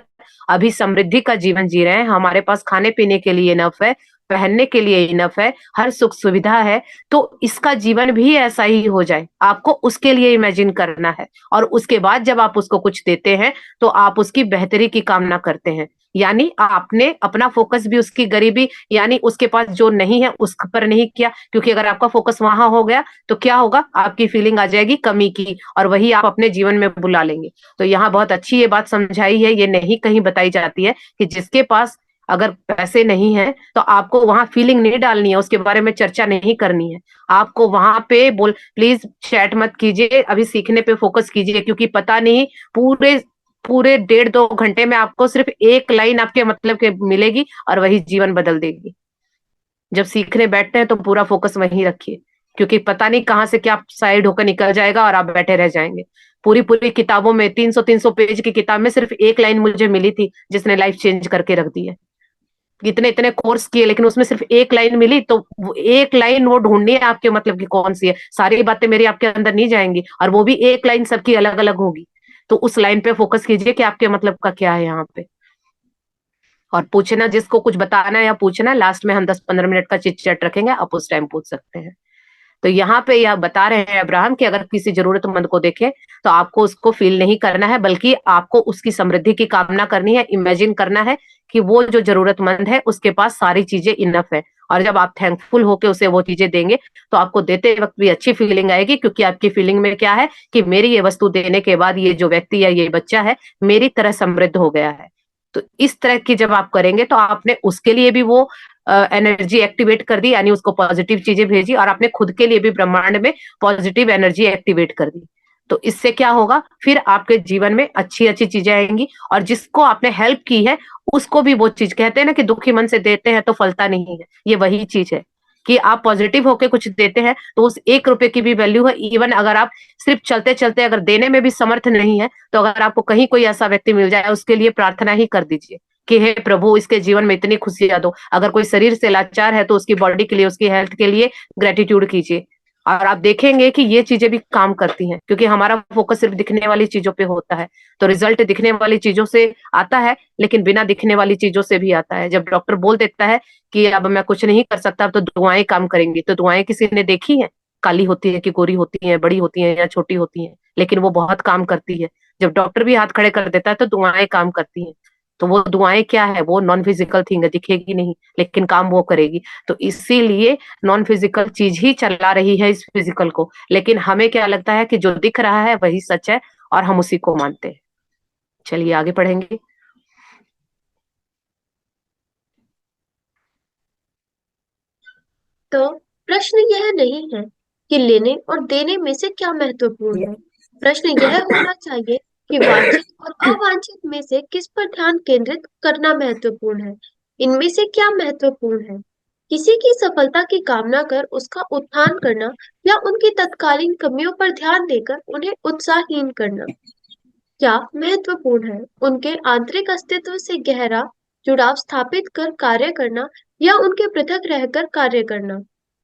[SPEAKER 1] अभी समृद्धि का जीवन जी रहे हैं, हमारे पास खाने पीने के लिए इनफ है, पहनने के लिए इनफ है, हर सुख सुविधा है। तो इसका जीवन भी ऐसा ही हो जाए, आपको उसके लिए इमेजिन करना है। और उसके बाद जब आप उसको कुछ देते हैं, तो आप उसकी बेहतरी की कामना करते हैं। यानी आपने अपना फोकस भी उसकी गरीबी, यानी उसके पास जो नहीं है उस पर नहीं किया, क्योंकि अगर आपका फोकस वहां हो गया, तो क्या होगा? आपकी फीलिंग आ जाएगी कमी की, और वही आप अपने जीवन में बुला लेंगे। तो यहाँ बहुत अच्छी ये बात समझाई है, ये नहीं कहीं बताई जाती है कि जिसके पास अगर पैसे नहीं है, तो आपको वहां फीलिंग नहीं डालनी है, उसके बारे में चर्चा नहीं करनी है। आपको वहां पे बोल, प्लीज चैट मत कीजिए, अभी सीखने पे फोकस कीजिए, क्योंकि पता नहीं पूरे पूरे 1.5-2 घंटे में आपको सिर्फ एक लाइन आपके मतलब के मिलेगी, और वही जीवन बदल देगी। जब सीखने बैठते हैं तो पूरा फोकस वहीं रखिए, क्योंकि पता नहीं कहाँ से क्या साइड होकर निकल जाएगा और आप बैठे रह जाएंगे। पूरी पूरी किताबों में 300-300 पेज की किताब में सिर्फ एक लाइन मुझे मिली थी जिसने लाइफ चेंज करके रख दी है। इतने इतने कोर्स किए, लेकिन उसमें सिर्फ एक लाइन मिली, तो वो एक लाइन वो ढूंढनी है आपके मतलब की कौन सी है। सारी बातें मेरी आपके अंदर नहीं जाएंगी, और वो भी एक लाइन सबकी अलग अलग होगी। तो उस लाइन पे फोकस कीजिए कि आपके मतलब का क्या है यहाँ पे। और पूछना, जिसको कुछ बताना है या पूछना है, लास्ट में हम 10-15 मिनट का चिट चैट रखेंगे, आप उस टाइम पूछ सकते हैं। तो यहाँ पे यह बता रहे हैं अब्राहम कि अगर किसी जरूरतमंद को देखे तो आपको उसको फील नहीं करना है, बल्कि आपको उसकी समृद्धि की कामना करनी है। इमेजिन करना है कि वो जो जरूरतमंद है उसके पास सारी चीजें इनफ है, और जब आप थैंकफुल होके उसे वो चीजें देंगे तो आपको देते वक्त भी अच्छी फीलिंग आएगी, क्योंकि आपकी फीलिंग में क्या है कि मेरी ये वस्तु देने के बाद ये जो व्यक्ति या ये बच्चा है मेरी तरह समृद्ध हो गया है। तो इस तरह की जब आप करेंगे तो आपने उसके लिए भी वो एनर्जी एक्टिवेट कर दी, यानी उसको पॉजिटिव चीजें भेजी, और आपने खुद के लिए भी ब्रह्मांड में पॉजिटिव एनर्जी एक्टिवेट कर दी। तो इससे क्या होगा, फिर आपके जीवन में अच्छी अच्छी चीजें आएंगी, और जिसको आपने हेल्प की है उसको भी वो चीज, कहते हैं ना कि दुखी मन से देते हैं तो फलता नहीं है, ये वही चीज है कि आप पॉजिटिव होके कुछ देते हैं तो उस 1 रुपए की भी वैल्यू है। इवन अगर आप सिर्फ चलते चलते अगर देने में भी समर्थ नहीं है, तो अगर आपको कहीं कोई ऐसा व्यक्ति मिल जाए उसके लिए प्रार्थना ही कर दीजिए कि हे प्रभु इसके जीवन में इतनी खुशियां दो। अगर कोई शरीर से लाचार है तो उसकी बॉडी के लिए, उसकी हेल्थ के लिए ग्रेटिट्यूड कीजिए, और आप देखेंगे कि ये चीजें भी काम करती हैं, क्योंकि हमारा फोकस सिर्फ दिखने वाली चीजों पे होता है। तो रिजल्ट दिखने वाली चीजों से आता है, लेकिन बिना दिखने वाली चीजों से भी आता है। जब डॉक्टर बोल देता है कि अब मैं कुछ नहीं कर सकता, अब तो दुआएं काम करेंगी, तो दुआएं किसी ने देखी है? काली होती है कि गोरी होती है, बड़ी होती है या छोटी होती है, लेकिन वो बहुत काम करती है। जब डॉक्टर भी हाथ खड़े कर देता है तो दुआएं काम करती हैं। तो वो दुआएं क्या है, वो नॉन फिजिकल थिंग है, दिखेगी नहीं लेकिन काम वो करेगी। तो इसीलिए नॉन फिजिकल चीज ही चला रही है इस फिजिकल को, लेकिन हमें क्या लगता है कि जो दिख रहा है वही सच है, और हम उसी को मानते हैं। चलिए आगे पढ़ेंगे।
[SPEAKER 2] तो प्रश्न यह नहीं है कि लेने और देने में से क्या महत्वपूर्ण है। प्रश्न यह होना चाहिए कि वांछित और अवांछित में से किस पर ध्यान केंद्रित करना महत्वपूर्ण है। इनमें से क्या महत्वपूर्ण है? किसी की सफलता की कामना कर उसका उत्थान करना, या उनकी तत्कालीन कमियों पर ध्यान देकर उन्हें उत्साहहीन करना? क्या महत्वपूर्ण है? उनके आंतरिक अस्तित्व से गहरा जुड़ाव स्थापित कर कार्य करना, या उनके पृथक रहकर कार्य करना?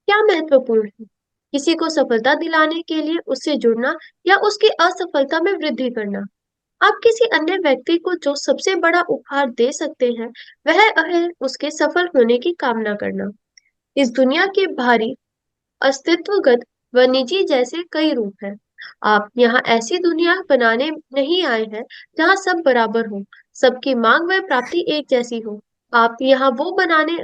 [SPEAKER 2] क्या महत्वपूर्ण है? किसी को सफलता दिलाने के लिए उससे जुड़ना, या उसकी असफलता में वृद्धि करना? आप किसी अन्य व्यक्ति को जो सबसे बड़ा उपहार दे सकते हैं वह है उसके सफल होने की कामना करना। इस दुनिया के भारी अस्तित्वगत व निजी जैसे कई रूप हैं। आप यहाँ ऐसी दुनिया बनाने नहीं आए हैं जहाँ सब बराबर हो, सबकी मांग व प्राप्ति एक जैसी हो। आप यहाँ वो बनाने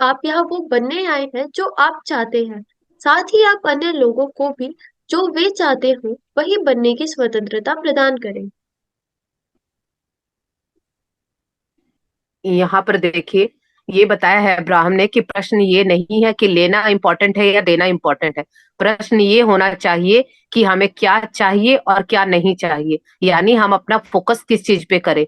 [SPEAKER 2] आप यहाँ वो बनने आए हैं जो आप चाहते हैं। साथ ही आप अन्य लोगों को भी जो वे चाहते हो वही बनने की स्वतंत्रता प्रदान करें।
[SPEAKER 1] यहाँ पर देखिए, ये बताया है अब्राहम ने कि प्रश्न ये नहीं है कि लेना इंपॉर्टेंट है या देना इंपॉर्टेंट है। प्रश्न ये होना चाहिए कि हमें क्या चाहिए और क्या नहीं चाहिए, यानी हम अपना फोकस किस चीज पे करें,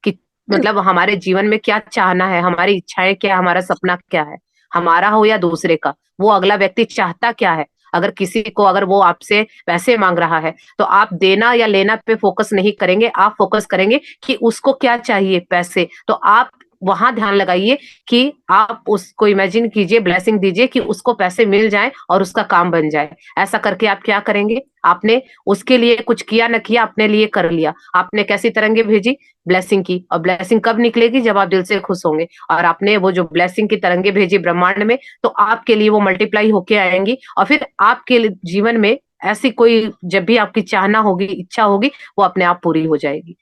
[SPEAKER 1] कि मतलब हमारे जीवन में क्या चाहना है, हमारी इच्छाएं क्या, हमारा सपना क्या है, हमारा हो या दूसरे का। वो अगला व्यक्ति चाहता क्या है। अगर किसी को, अगर वो आपसे पैसे मांग रहा है तो आप देना या लेना पे फोकस नहीं करेंगे, आप फोकस करेंगे कि उसको क्या चाहिए पैसे। तो आप वहां ध्यान लगाइए कि आप उसको इमेजिन कीजिए, ब्लेसिंग दीजिए कि उसको पैसे मिल जाए और उसका काम बन जाए। ऐसा करके आप क्या करेंगे, आपने उसके लिए कुछ किया न किया, अपने लिए कर लिया। आपने कैसी तरंगे भेजी, ब्लेसिंग की, और ब्लेसिंग कब निकलेगी, जब आप दिल से खुश होंगे। और आपने वो जो ब्लेसिंग की तरंगे भेजी ब्रह्मांड में, तो आपके लिए वो मल्टीप्लाई होके आएंगी, और फिर आपके जीवन में ऐसी कोई, जब भी आपकी चाहना होगी, इच्छा होगी, वो अपने आप पूरी हो जाएगी।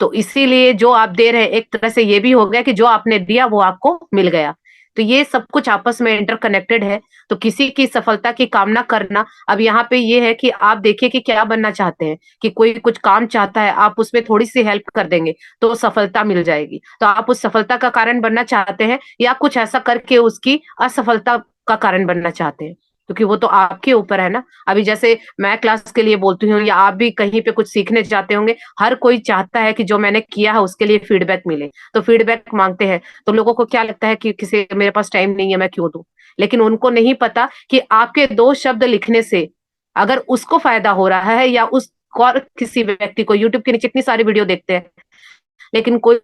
[SPEAKER 1] तो इसीलिए जो आप दे रहे हैं, एक तरह से ये भी हो गया कि जो आपने दिया वो आपको मिल गया। तो ये सब कुछ आपस में इंटरकनेक्टेड है। तो किसी की सफलता की कामना करना, अब यहाँ पे ये है कि आप देखिए कि क्या बनना चाहते हैं, कि कोई कुछ काम चाहता है, आप उसमें थोड़ी सी हेल्प कर देंगे तो सफलता मिल जाएगी। तो आप उस सफलता का कारण बनना चाहते हैं, या कुछ ऐसा करके उसकी असफलता का कारण बनना चाहते हैं, क्योंकि वो तो आपके ऊपर है ना। अभी जैसे मैं क्लास के लिए बोलती हूँ, या आप भी कहीं पे कुछ सीखने जाते होंगे, हर कोई चाहता है कि जो मैंने किया है उसके लिए फीडबैक मिले, तो फीडबैक मांगते हैं। तो लोगों को क्या लगता है कि किसी, मेरे पास टाइम नहीं है, मैं क्यों दूं। लेकिन उनको नहीं पता कि आपके 2 शब्द लिखने से अगर उसको फायदा हो रहा है, या उस और किसी व्यक्ति को, यूट्यूब के नीचे इतनी सारी वीडियो देखते हैं लेकिन कोई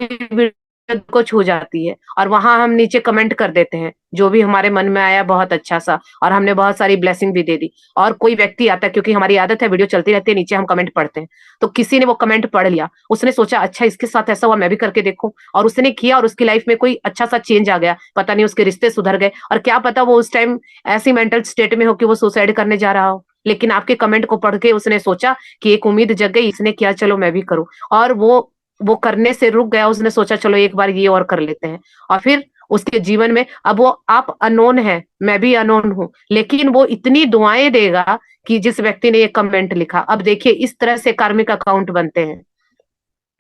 [SPEAKER 1] को छू जाती है, और वहां हम नीचे कमेंट कर देते हैं जो भी हमारे मन में आया बहुत अच्छा सा, और हमने बहुत सारी ब्लेसिंग भी दे दी। और कोई व्यक्ति आता है, क्योंकि हमारी आदत है वीडियो चलती रहती है नीचे हम कमेंट पढ़ते हैं, तो किसी ने वो कमेंट पढ़ लिया, उसने सोचा अच्छा इसके साथ ऐसा हुआ मैं भी करके देखूं, और उसने किया और उसकी लाइफ में कोई अच्छा सा चेंज आ गया, पता नहीं उसके रिश्ते सुधर गए, और क्या पता वो उस टाइम ऐसी मेंटल स्टेट में हो कि वो सुसाइड करने जा रहा हो, लेकिन आपके कमेंट को पढ़ के उसने सोचा कि एक उम्मीद जग गई, इसने किया चलो मैं भी करूं, और वो करने से रुक गया, उसने सोचा चलो एक बार ये और कर लेते हैं, और फिर उसके जीवन में अब वो, आप अनोन है मैं भी अनोन हूं, लेकिन वो इतनी दुआएं देगा कि जिस व्यक्ति ने ये कमेंट लिखा, अब देखिए इस तरह से कार्मिक अकाउंट बनते हैं।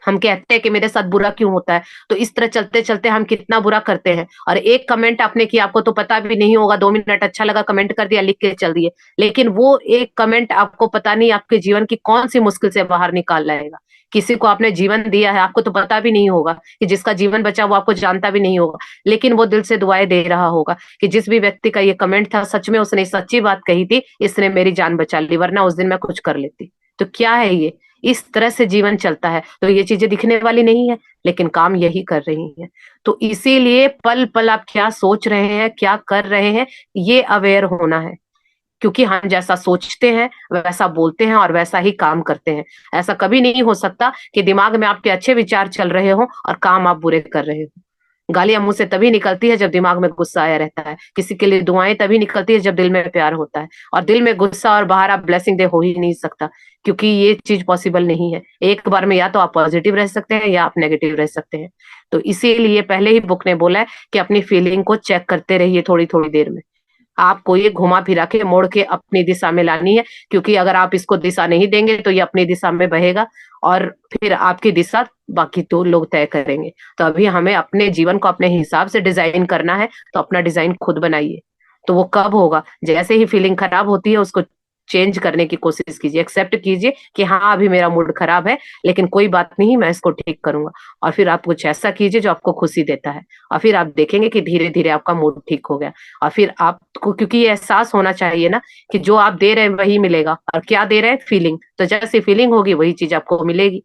[SPEAKER 1] हम कहते हैं कि मेरे साथ बुरा क्यों होता है, तो इस तरह चलते चलते हम कितना बुरा करते हैं, और एक कमेंट आपने किया आपको तो पता भी नहीं होगा, 2 मिनट अच्छा लगा कमेंट कर दिया लिख के चल दिए, लेकिन वो एक कमेंट आपको पता नहीं आपके जीवन की कौन सी मुश्किल से बाहर निकाल लाएगा। किसी को आपने जीवन दिया है, आपको तो पता भी नहीं होगा, कि जिसका जीवन बचा वो आपको जानता भी नहीं होगा, लेकिन वो दिल से दुआएं दे रहा होगा कि जिस भी व्यक्ति का ये कमेंट था सच में उसने सच्ची बात कही थी, इसने मेरी जान बचा ली, वरना उस दिन मैं कुछ कर लेती। तो क्या है ये, इस तरह से जीवन चलता है, तो ये चीजें दिखने वाली नहीं है, लेकिन काम यही कर रही हैं। तो इसीलिए पल पल आप क्या सोच रहे हैं, क्या कर रहे हैं, ये अवेयर होना है, क्योंकि हम जैसा सोचते हैं वैसा बोलते हैं और वैसा ही काम करते हैं। ऐसा कभी नहीं हो सकता कि दिमाग में आपके अच्छे विचार चल रहे हो और काम आप बुरे कर रहे हो। गालियां मुंह से तभी निकलती है जब दिमाग में गुस्सा आया रहता है, किसी के लिए दुआएं तभी निकलती है जब दिल में प्यार होता है, और दिल में गुस्सा और बाहर आप ब्लेसिंग दे हो ही नहीं सकता, क्योंकि ये चीज पॉसिबल नहीं है। एक बार में या तो आप पॉजिटिव रह सकते हैं या आप नेगेटिव रह सकते हैं। तो इसीलिए पहले ही बुक ने बोला है कि अपनी फीलिंग को चेक करते रहिए थोड़ी थोड़ी देर में, आपको ये घुमा फिरा के मोड़ के अपनी दिशा में लानी है, क्योंकि अगर आप इसको दिशा नहीं देंगे तो ये अपनी दिशा में बहेगा, और फिर आपकी दिशा बाकी तो लोग तय करेंगे। तो अभी हमें अपने जीवन को अपने हिसाब से डिजाइन करना है, तो अपना डिजाइन खुद बनाइए। तो वो कब होगा, जैसे ही फीलिंग खराब होती है उसको चेंज करने की कोशिश कीजिए, एक्सेप्ट कीजिए कि हाँ अभी मेरा मूड खराब है, लेकिन कोई बात नहीं मैं इसको ठीक करूंगा, और फिर आप कुछ ऐसा कीजिए जो आपको खुशी देता है, और फिर आप देखेंगे कि धीरे धीरे आपका मूड ठीक हो गया। और फिर आपको, क्योंकि ये एहसास होना चाहिए ना कि जो आप दे रहे हैं वही मिलेगा, और क्या दे रहे हैं, फीलिंग, तो जैसी फीलिंग होगी वही चीज आपको मिलेगी।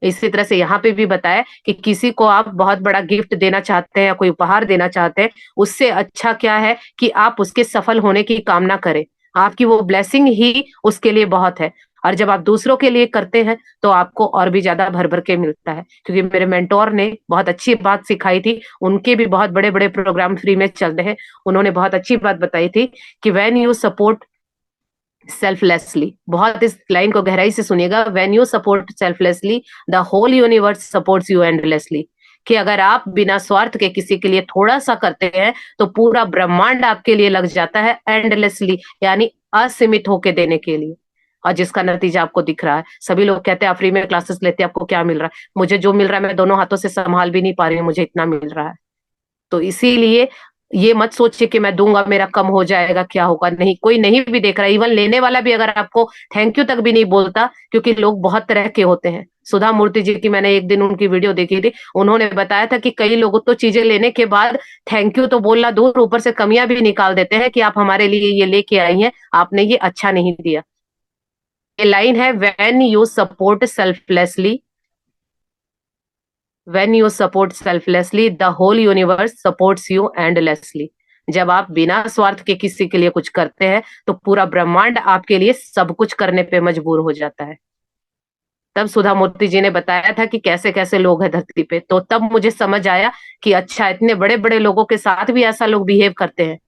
[SPEAKER 1] इसी तरह से यहाँ पे भी बताया कि किसी को आप बहुत बड़ा गिफ्ट देना चाहते हैं या कोई उपहार देना चाहते हैं, उससे अच्छा क्या है कि आप उसके सफल होने की कामना करें, आपकी वो ब्लेसिंग ही उसके लिए बहुत है। और जब आप दूसरों के लिए करते हैं तो आपको और भी ज्यादा भर भर के मिलता है, क्योंकि मेरे मेंटोर ने बहुत अच्छी बात सिखाई थी, उनके भी बहुत बड़े बड़े प्रोग्राम फ्री में चल रहे हैं, उन्होंने बहुत अच्छी बात बताई थी कि व्हेन यू सपोर्ट सेल्फलेसली, बहुत इस लाइन को गहराई से सुनिएगा, when you support selflessly the whole universe supports you endlessly, कि अगर आप बिना स्वार्थ के किसी के लिए थोड़ा सा करते हैं तो पूरा ब्रह्मांड आपके लिए लग जाता है एंडलेसली, यानी असीमित होके देने के लिए। और जिसका नतीजा आपको दिख रहा है, सभी लोग कहते हैं आप फ्री में क्लासेस लेते हैं आपको क्या मिल रहा है, मुझे जो मिल रहा है मैं दोनों हाथों से संभाल भी नहीं पा रही हूँ, मुझे इतना मिल रहा है। तो इसीलिए ये मत सोचिए कि मैं दूंगा मेरा कम हो जाएगा, क्या होगा, नहीं, कोई नहीं भी देख रहा, इवन लेने वाला भी अगर आपको थैंक यू तक भी नहीं बोलता, क्योंकि लोग बहुत तरह के होते हैं। सुधा मूर्ति जी की मैंने एक दिन उनकी वीडियो देखी थी, उन्होंने बताया था कि कई लोग तो चीजें लेने के बाद थैंक यू तो बोलना दूर, ऊपर से कमियां भी निकाल देते हैं कि आप हमारे लिए ये लेके आई हैं, आपने ये अच्छा नहीं दिया। ये लाइन है, when you support selflessly, when you support selflessly the whole universe supports you endlessly, जब आप बिना स्वार्थ के किसी के लिए कुछ करते हैं तो पूरा ब्रह्मांड आपके लिए सब कुछ करने पे मजबूर हो जाता है। तब सुधा मूर्ति जी ने बताया था कि कैसे कैसे लोग हैं धरती पे, तो तब मुझे समझ आया कि अच्छा इतने बड़े बड़े लोगों के साथ भी ऐसा लोग बिहेव करते हैं।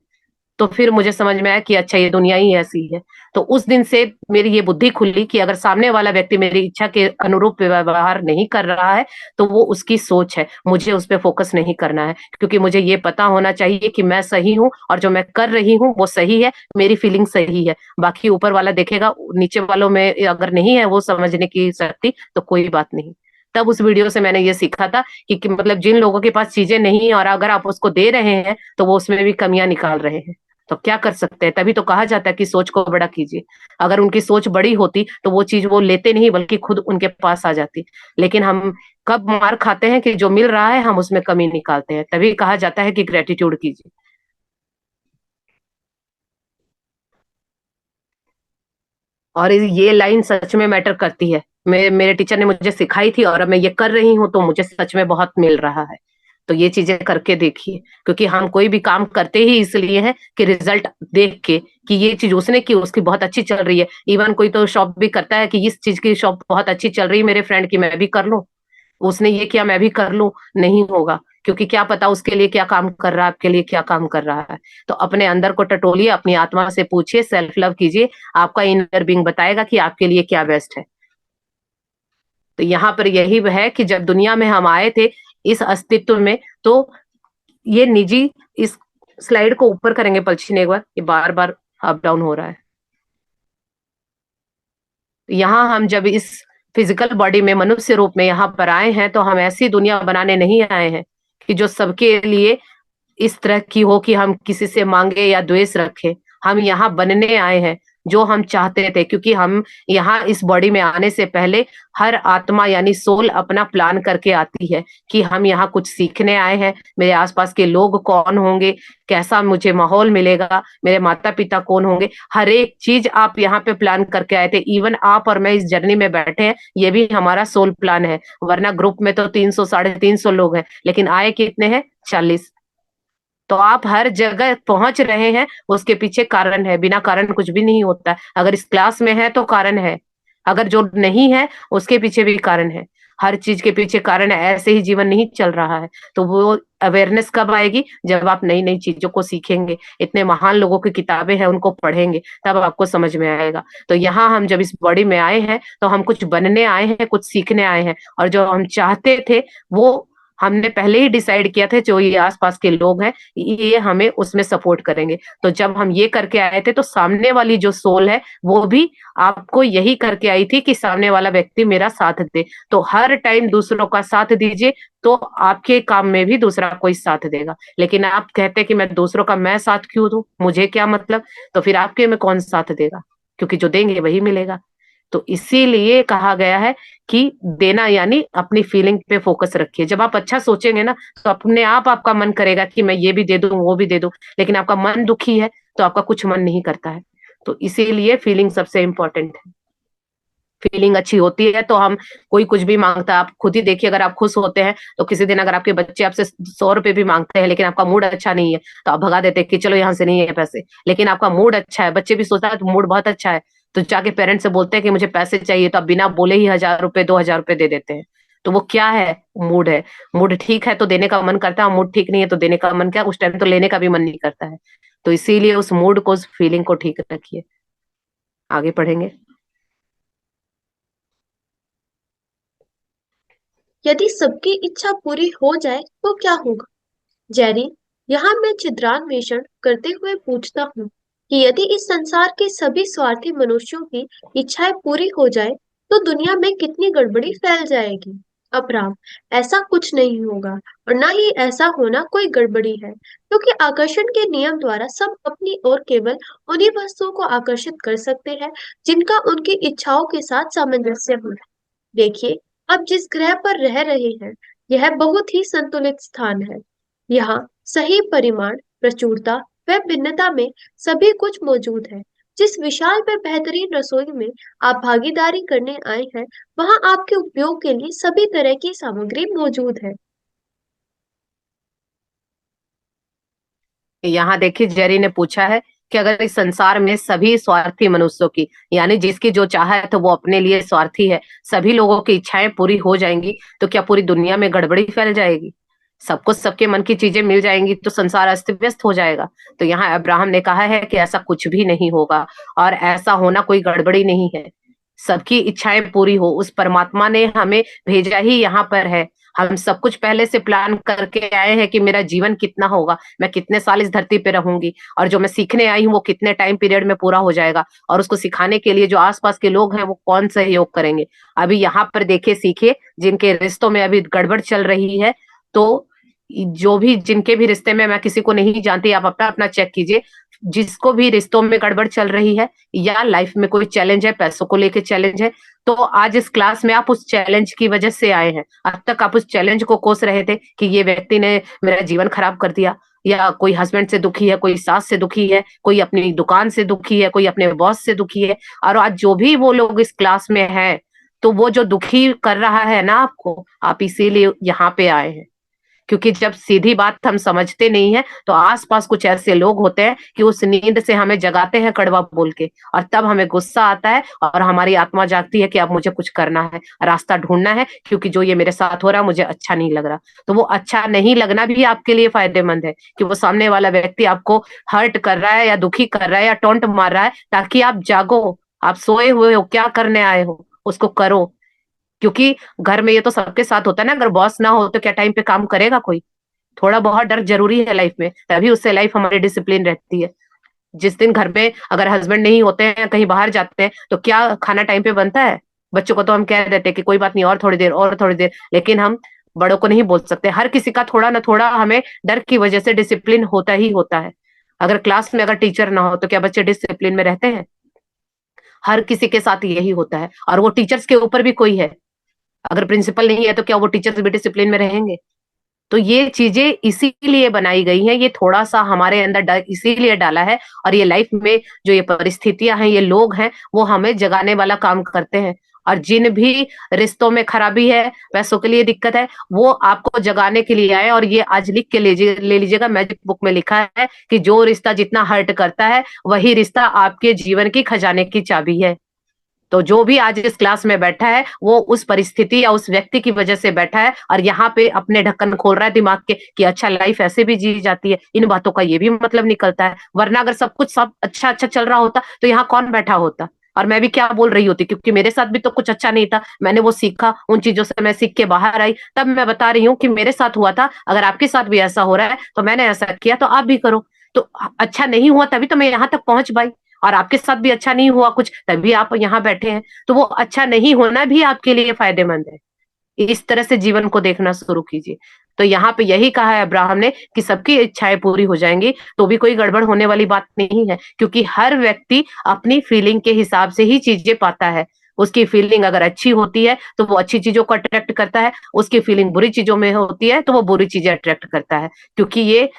[SPEAKER 1] तो फिर मुझे समझ में आया कि अच्छा ये दुनिया ही ऐसी है। तो उस दिन से मेरी ये बुद्धि खुली कि अगर सामने वाला व्यक्ति मेरी इच्छा के अनुरूप व्यवहार नहीं कर रहा है तो वो उसकी सोच है, मुझे उस पर फोकस नहीं करना है, क्योंकि मुझे ये पता होना चाहिए कि मैं सही हूँ और जो मैं कर रही हूँ वो सही है, मेरी फीलिंग सही है, बाकी ऊपर वाला देखेगा, नीचे वालों में अगर नहीं है वो समझने की शक्ति तो कोई बात नहीं। तब उस वीडियो से मैंने ये सीखा था कि मतलब जिन लोगों के पास चीजें नहीं है और अगर आप उसको दे रहे हैं तो वो उसमें भी कमियां निकाल रहे हैं, तो क्या कर सकते हैं। तभी तो कहा जाता है कि सोच को बड़ा कीजिए, अगर उनकी सोच बड़ी होती तो वो चीज वो लेते नहीं बल्कि खुद उनके पास आ जाती। लेकिन हम कब मार खाते हैं कि जो मिल रहा है हम उसमें कमी निकालते हैं, तभी कहा जाता है कि ग्रेटिट्यूड कीजिए। और ये लाइन सच में मैटर करती है, मेरे मेरे टीचर ने मुझे सिखाई थी और अब मैं ये कर रही हूँ तो मुझे सच में बहुत मिल रहा है। तो ये चीजें करके देखिए, क्योंकि हम कोई भी काम करते ही इसलिए हैं कि रिजल्ट देख के, कि ये चीज उसने की, उसकी बहुत अच्छी चल रही है। इवन कोई तो शॉप भी करता है कि इस चीज की शॉप बहुत अच्छी चल रही है मेरे फ्रेंड की, मैं भी कर लूं, उसने ये किया मैं भी कर लूं। नहीं होगा, क्योंकि क्या पता उसके लिए क्या काम कर रहा है, आपके लिए क्या काम कर रहा है। तो अपने अंदर को टटोलिए, अपनी आत्मा से पूछिए, सेल्फ लव कीजिए, आपका इनर बीइंग बताएगा कि आपके लिए क्या बेस्ट है। तो यहाँ पर यही है कि जब दुनिया में हम आए थे इस अस्तित्व में, तो ये निजी, इस स्लाइड को ऊपर करेंगे पलछी ने एक बार, ये बार बार अप डाउन हो रहा है। यहाँ हम जब इस फिजिकल बॉडी में मनुष्य रूप में यहाँ पर आए हैं, तो हम ऐसी दुनिया बनाने नहीं आए हैं कि जो सबके लिए इस तरह की हो कि हम किसी से मांगे या द्वेष रखें। हम यहाँ बनने आए हैं जो हम चाहते थे, क्योंकि हम यहाँ इस बॉडी में आने से पहले हर आत्मा यानी सोल अपना प्लान करके आती है कि हम यहाँ कुछ सीखने आए हैं, मेरे आसपास के लोग कौन होंगे, कैसा मुझे माहौल मिलेगा, मेरे माता पिता कौन होंगे, हर एक चीज आप यहाँ पे प्लान करके आए थे। इवन आप और मैं इस जर्नी में बैठे हैं, ये भी हमारा सोल प्लान है। वरना ग्रुप में तो 300 350 लोग हैं, लेकिन आए कितने हैं? 40। तो आप हर जगह पहुंच रहे हैं, उसके पीछे कारण है, बिना कारण कुछ भी नहीं होता है। अगर इस क्लास में है तो कारण है, अगर जो नहीं है उसके पीछे भी कारण है। हर चीज के पीछे कारण है, ऐसे ही जीवन नहीं चल रहा है। तो वो अवेयरनेस कब आएगी? जब आप नई नई चीजों को सीखेंगे, इतने महान लोगों की किताबें हैं उनको पढ़ेंगे, तब आपको समझ में आएगा। तो यहाँ हम जब इस बॉडी में आए हैं, तो हम कुछ बनने आए हैं, कुछ सीखने आए हैं, और जो हम चाहते थे वो हमने पहले ही डिसाइड किया था। जो ये आसपास के लोग हैं ये हमें उसमें सपोर्ट करेंगे। तो जब हम ये करके आए थे, तो सामने वाली जो सोल है वो भी आपको यही करके आई थी कि सामने वाला व्यक्ति मेरा साथ दे। तो हर टाइम दूसरों का साथ दीजिए, तो आपके काम में भी दूसरा कोई साथ देगा। लेकिन आप कहते कि मैं दूसरों का मैं साथ क्यों दूं, मुझे क्या मतलब, तो फिर आपके में कौन साथ देगा? क्योंकि जो देंगे वही मिलेगा। तो इसीलिए कहा गया है कि देना यानी अपनी फीलिंग पे फोकस रखिए। जब आप अच्छा सोचेंगे ना, तो अपने आप आपका मन करेगा कि मैं ये भी दे दूं, वो भी दे दूं। लेकिन आपका मन दुखी है तो आपका कुछ मन नहीं करता है। तो इसीलिए फीलिंग सबसे इंपॉर्टेंट है। फीलिंग अच्छी होती है तो हम, कोई कुछ भी मांगता है, आप खुद ही देखिए, अगर आप खुश होते हैं तो किसी दिन अगर आपके बच्चे आपसे 100 रुपए भी मांगते हैं, लेकिन आपका मूड अच्छा नहीं है, तो आप भगा देते हैं कि चलो यहाँ से नहीं है पैसे। लेकिन आपका मूड अच्छा है, बच्चे भी सोचता है तो मूड बहुत अच्छा है, तो जाके पेरेंट्स से बोलते हैं कि मुझे पैसे चाहिए, तो आप बिना बोले ही 1,000 रुपए 2,000 रुपए दे देते हैं। तो वो क्या है? मूड है। मूड ठीक है तो देने का मन करता है, मूड ठीक नहीं है तो देने का मन, क्या उस टाइम तो लेने का भी मन नहीं करता है। तो इसीलिए उस मूड को, उस फीलिंग को ठीक रखिए। आगे पढ़ेंगे।
[SPEAKER 2] यदि सबकी इच्छा पूरी हो जाए तो क्या होगा? जेरी, यहाँ मैं छिद्रान्वेषण करते हुए पूछता हूँ कि यदि इस संसार के सभी स्वार्थी मनुष्यों की इच्छाएं पूरी हो जाए तो दुनिया में कितनी गड़बड़ी फैल जाएगी। अपराम, ऐसा कुछ नहीं होगा, और ना ही ऐसा होना कोई गड़बड़ी है, क्योंकि आकर्षण के नियम द्वारा सब अपनी ओर केवल उन्हीं वस्तुओं को आकर्षित कर सकते हैं जिनका उनकी इच्छाओं के साथ सामंजस्य हो। देखिए, आप जिस ग्रह पर रह रहे हैं, यह बहुत ही संतुलित स्थान है। यहाँ सही परिमाण, प्रचुरता व भिन्नता में सभी कुछ मौजूद है। जिस विशाल व बेहतरीन रसोई में आप भागीदारी करने आए हैं, वहाँ आपके उपयोग के लिए सभी तरह की सामग्री मौजूद है।
[SPEAKER 1] यहाँ देखिए, जेरी ने पूछा है कि अगर इस संसार में सभी स्वार्थी मनुष्यों की, यानी जिसकी जो चाह है तो वो अपने लिए स्वार्थी है, सभी लोगों की इच्छाएं पूरी हो जाएंगी, तो क्या पूरी दुनिया में गड़बड़ी फैल जाएगी? सबको सबके मन की चीजें मिल जाएंगी तो संसार अस्त व्यस्त हो जाएगा। तो यहाँ अब्राहम ने कहा है कि ऐसा कुछ भी नहीं होगा, और ऐसा होना कोई गड़बड़ी नहीं है। सबकी इच्छाएं पूरी हो, उस परमात्मा ने हमें भेजा ही यहाँ पर है। हम सब कुछ पहले से प्लान करके आए हैं कि मेरा जीवन कितना होगा, मैं कितने साल इस धरती पे रहूंगी, और जो मैं सीखने आई हूँ वो कितने टाइम पीरियड में पूरा हो जाएगा, और उसको सिखाने के लिए जो आसपास के लोग हैं वो कौन सहयोग करेंगे। अभी यहाँ पर देखिए, सीखिए, जिनके रिश्तों में अभी गड़बड़ चल रही है, तो जो भी, जिनके भी रिश्ते में, मैं किसी को नहीं जानती, आप अपना अपना चेक कीजिए, जिसको भी रिश्तों में गड़बड़ चल रही है या लाइफ में कोई चैलेंज है, पैसों को लेके चैलेंज है, तो आज इस क्लास में आप उस चैलेंज की वजह से आए हैं। अब तक आप उस चैलेंज को कोस रहे थे कि ये व्यक्ति ने मेरा जीवन खराब कर दिया, या कोई हस्बैंड से दुखी है, कोई सास से दुखी है, कोई अपनी दुकान से दुखी है, कोई अपने बॉस से दुखी है। और आज जो भी वो लोग इस क्लास में है, तो वो जो दुखी कर रहा है ना आपको, आप इसीलिए यहाँ पे आए हैं, क्योंकि जब सीधी बात हम समझते नहीं है तो आसपास कुछ ऐसे लोग होते हैं कि उस नींद से हमें जगाते हैं कड़वा बोल के, और तब हमें गुस्सा आता है और हमारी आत्मा जागती है कि अब मुझे कुछ करना है, रास्ता ढूंढना है, क्योंकि जो ये मेरे साथ हो रहा है मुझे अच्छा नहीं लग रहा। तो वो अच्छा नहीं लगना भी आपके लिए फायदेमंद है कि वो सामने वाला व्यक्ति आपको हर्ट कर रहा है या दुखी कर रहा है या टोंट मार रहा है, ताकि आप जागो। आप सोए हुए हो, क्या करने आए हो उसको करो। क्योंकि घर में ये तो सबके साथ होता है ना, अगर बॉस ना हो तो क्या टाइम पे काम करेगा कोई? थोड़ा बहुत डर जरूरी है लाइफ में, तभी उससे लाइफ हमारी डिसिप्लिन रहती है। जिस दिन घर में अगर हस्बैंड नहीं होते हैं, कहीं बाहर जाते हैं, तो क्या खाना टाइम पे बनता है? बच्चों को तो हम कह देते हैं कि कोई बात नहीं, और थोड़ी देर और थोड़ी देर, लेकिन हम बड़ों को नहीं बोल सकते। हर किसी का थोड़ा ना थोड़ा हमें डर की वजह से डिसिप्लिन होता ही होता है। अगर क्लास में अगर टीचर ना हो तो क्या बच्चे डिसिप्लिन में रहते हैं? हर किसी के साथ यही होता है, और वो टीचर्स के ऊपर भी कोई है। अगर प्रिंसिपल नहीं है तो क्या वो टीचर्स भी डिसिप्लिन में रहेंगे? तो ये चीजें इसीलिए बनाई गई हैं, ये थोड़ा सा हमारे अंदर इसीलिए डाला है। और ये लाइफ में जो ये परिस्थितियां हैं, ये लोग हैं, वो हमें जगाने वाला काम करते हैं। और जिन भी रिश्तों में खराबी है, पैसों के लिए दिक्कत है, वो आपको जगाने के लिए आए। और ये आज लिख के ले लीजिएगा, मैजिक बुक में लिखा है कि जो रिश्ता जितना हर्ट करता है, वही रिश्ता आपके जीवन की खजाने की चाबी है। तो जो भी आज इस क्लास में बैठा है, वो उस परिस्थिति या उस व्यक्ति की वजह से बैठा है, और यहाँ पे अपने ढक्कन खोल रहा है दिमाग के कि अच्छा, लाइफ ऐसे भी जी जाती है। इन बातों का ये भी मतलब निकलता है, वरना अगर सब कुछ सब अच्छा अच्छा चल रहा होता तो यहाँ कौन बैठा होता? और मैं भी क्या बोल रही होती, क्योंकि मेरे साथ भी तो कुछ अच्छा नहीं था, मैंने वो सीखा, उन चीजों से मैं सीख के बाहर आई, तब मैं बता रही हूँ कि मेरे साथ हुआ था। अगर आपके साथ भी ऐसा हो रहा है तो मैंने ऐसा किया, तो आप भी करो। तो अच्छा नहीं हुआ तभी तो मैं यहाँ तक पहुंच पाई, और आपके साथ भी अच्छा नहीं हुआ कुछ, तभी आप यहाँ बैठे हैं। तो वो अच्छा नहीं होना भी आपके लिए फायदेमंद है। इस तरह से जीवन को देखना शुरू कीजिए। तो यहाँ पे यही कहा है अब्राहम ने कि सबकी इच्छाएं पूरी हो जाएंगी, तो भी कोई गड़बड़ होने वाली बात नहीं है, क्योंकि हर व्यक्ति अपनी फीलिंग के हिसाब से ही चीजें पाता है। उसकी फीलिंग अगर अच्छी होती है तो वो अच्छी चीजों को अट्रैक्ट करता है, उसकी फीलिंग बुरी चीजों में होती है तो वो बुरी चीजें अट्रैक्ट करता है। क्योंकि ये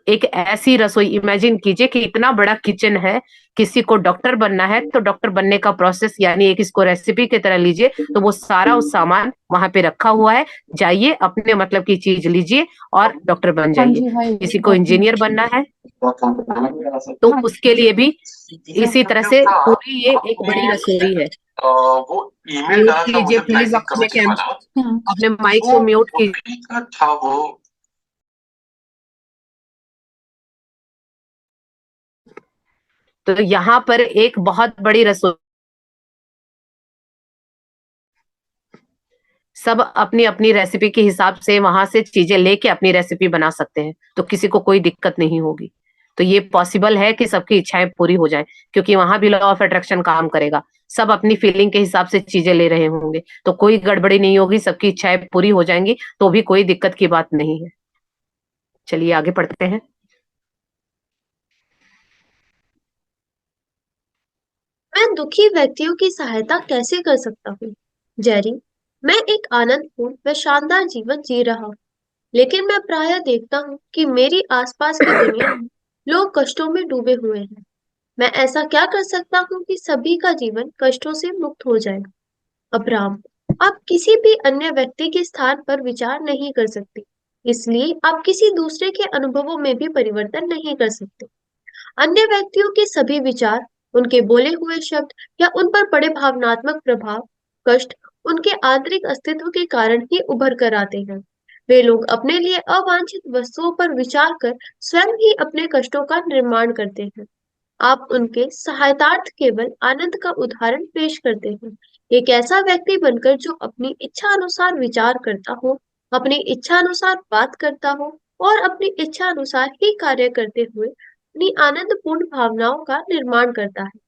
[SPEAKER 1] एक ऐसी रसोई, इमेजिन कीजिए कि इतना बड़ा किचन है, किसी को डॉक्टर बनना है तो डॉक्टर बनने का प्रोसेस, यानी एक इसको रेसिपी की तरह लीजिए, तो वो सारा उस सामान वहां पे रखा हुआ है। जाइए, अपने मतलब की चीज लीजिए और डॉक्टर बन
[SPEAKER 3] हाँ
[SPEAKER 1] जाइए।
[SPEAKER 3] जी भाई,
[SPEAKER 1] किसी को इंजीनियर बनना है तो उसके लिए भी इसी तरह से पूरी ये एक बड़ी रसोई है।
[SPEAKER 4] वो ईमेल
[SPEAKER 1] म्यूट
[SPEAKER 4] डाला था
[SPEAKER 1] कीजिए
[SPEAKER 4] मुझे
[SPEAKER 1] प्लीज
[SPEAKER 4] ब्लैकलिस्ट
[SPEAKER 1] अपने
[SPEAKER 4] कमिटी वाला।
[SPEAKER 1] अपने माइक
[SPEAKER 4] वो
[SPEAKER 1] को म्यूट
[SPEAKER 4] वो
[SPEAKER 1] कीजिए।
[SPEAKER 4] ठीक था वो।
[SPEAKER 1] तो यहाँ पर एक बहुत बड़ी रसोई, सब अपनी अपनी रेसिपी के हिसाब से वहां से चीजें लेके अपनी रेसिपी बना सकते हैं, तो किसी को कोई दिक्कत नहीं होगी। तो ये पॉसिबल है कि सबकी इच्छाएं पूरी हो जाएं, क्योंकि वहां भी लॉ ऑफ अट्रैक्शन काम करेगा। सब अपनी फीलिंग के हिसाब से चीजें ले रहे होंगे, तो कोई गड़बड़ी नहीं होगी, सबकी इच्छाएं पूरी हो जाएंगी, तो भी कोई दिक्कत की बात नहीं है। चलिए आगे पढ़ते हैं।
[SPEAKER 2] मैं दुखी व्यक्तियों की सहायता कैसे कर सकता हूँ? जेरी, मैं एक आनंदपूर्ण व शानदार जीवन जी रहा हूँ, लेकिन मैं प्रायः देखता हूँ कि मेरी आसपास की दुनिया में लोग कष्टों में डूबे हुए हैं। मैं ऐसा क्या कर सकता हूँ कि सभी का जीवन कष्टों से मुक्त हो जाए? अब्राहम, आप किसी भी अन्य व्यक्ति के स्थान पर विचार नहीं कर सकते, इसलिए आप किसी दूसरे के अनुभवों में भी परिवर्तन नहीं कर सकते। अन्य व्यक्तियों के सभी विचार, उनके बोले हुए शब्द या उन पर पड़े भावनात्मक प्रभाव, कष्ट उनके आंतरिक अस्तित्व के कारण ही उभर कर आते हैं। वे लोग अपने लिए अवांछित वस्तुओं पर विचार कर स्वयं ही अपने कष्टों का निर्माण करते हैं। आप उनके सहायतार्थ केवल आनंद का उदाहरण पेश करते हैं। एक ऐसा व्यक्ति बनकर जो अपनी इच्छा अनुसार विचार करता हो, अपनी इच्छा अनुसार बात करता हो और अपनी इच्छा अनुसार ही कार्य करते हुए अपनी आनंदपूर्ण भावनाओं का निर्माण करता है।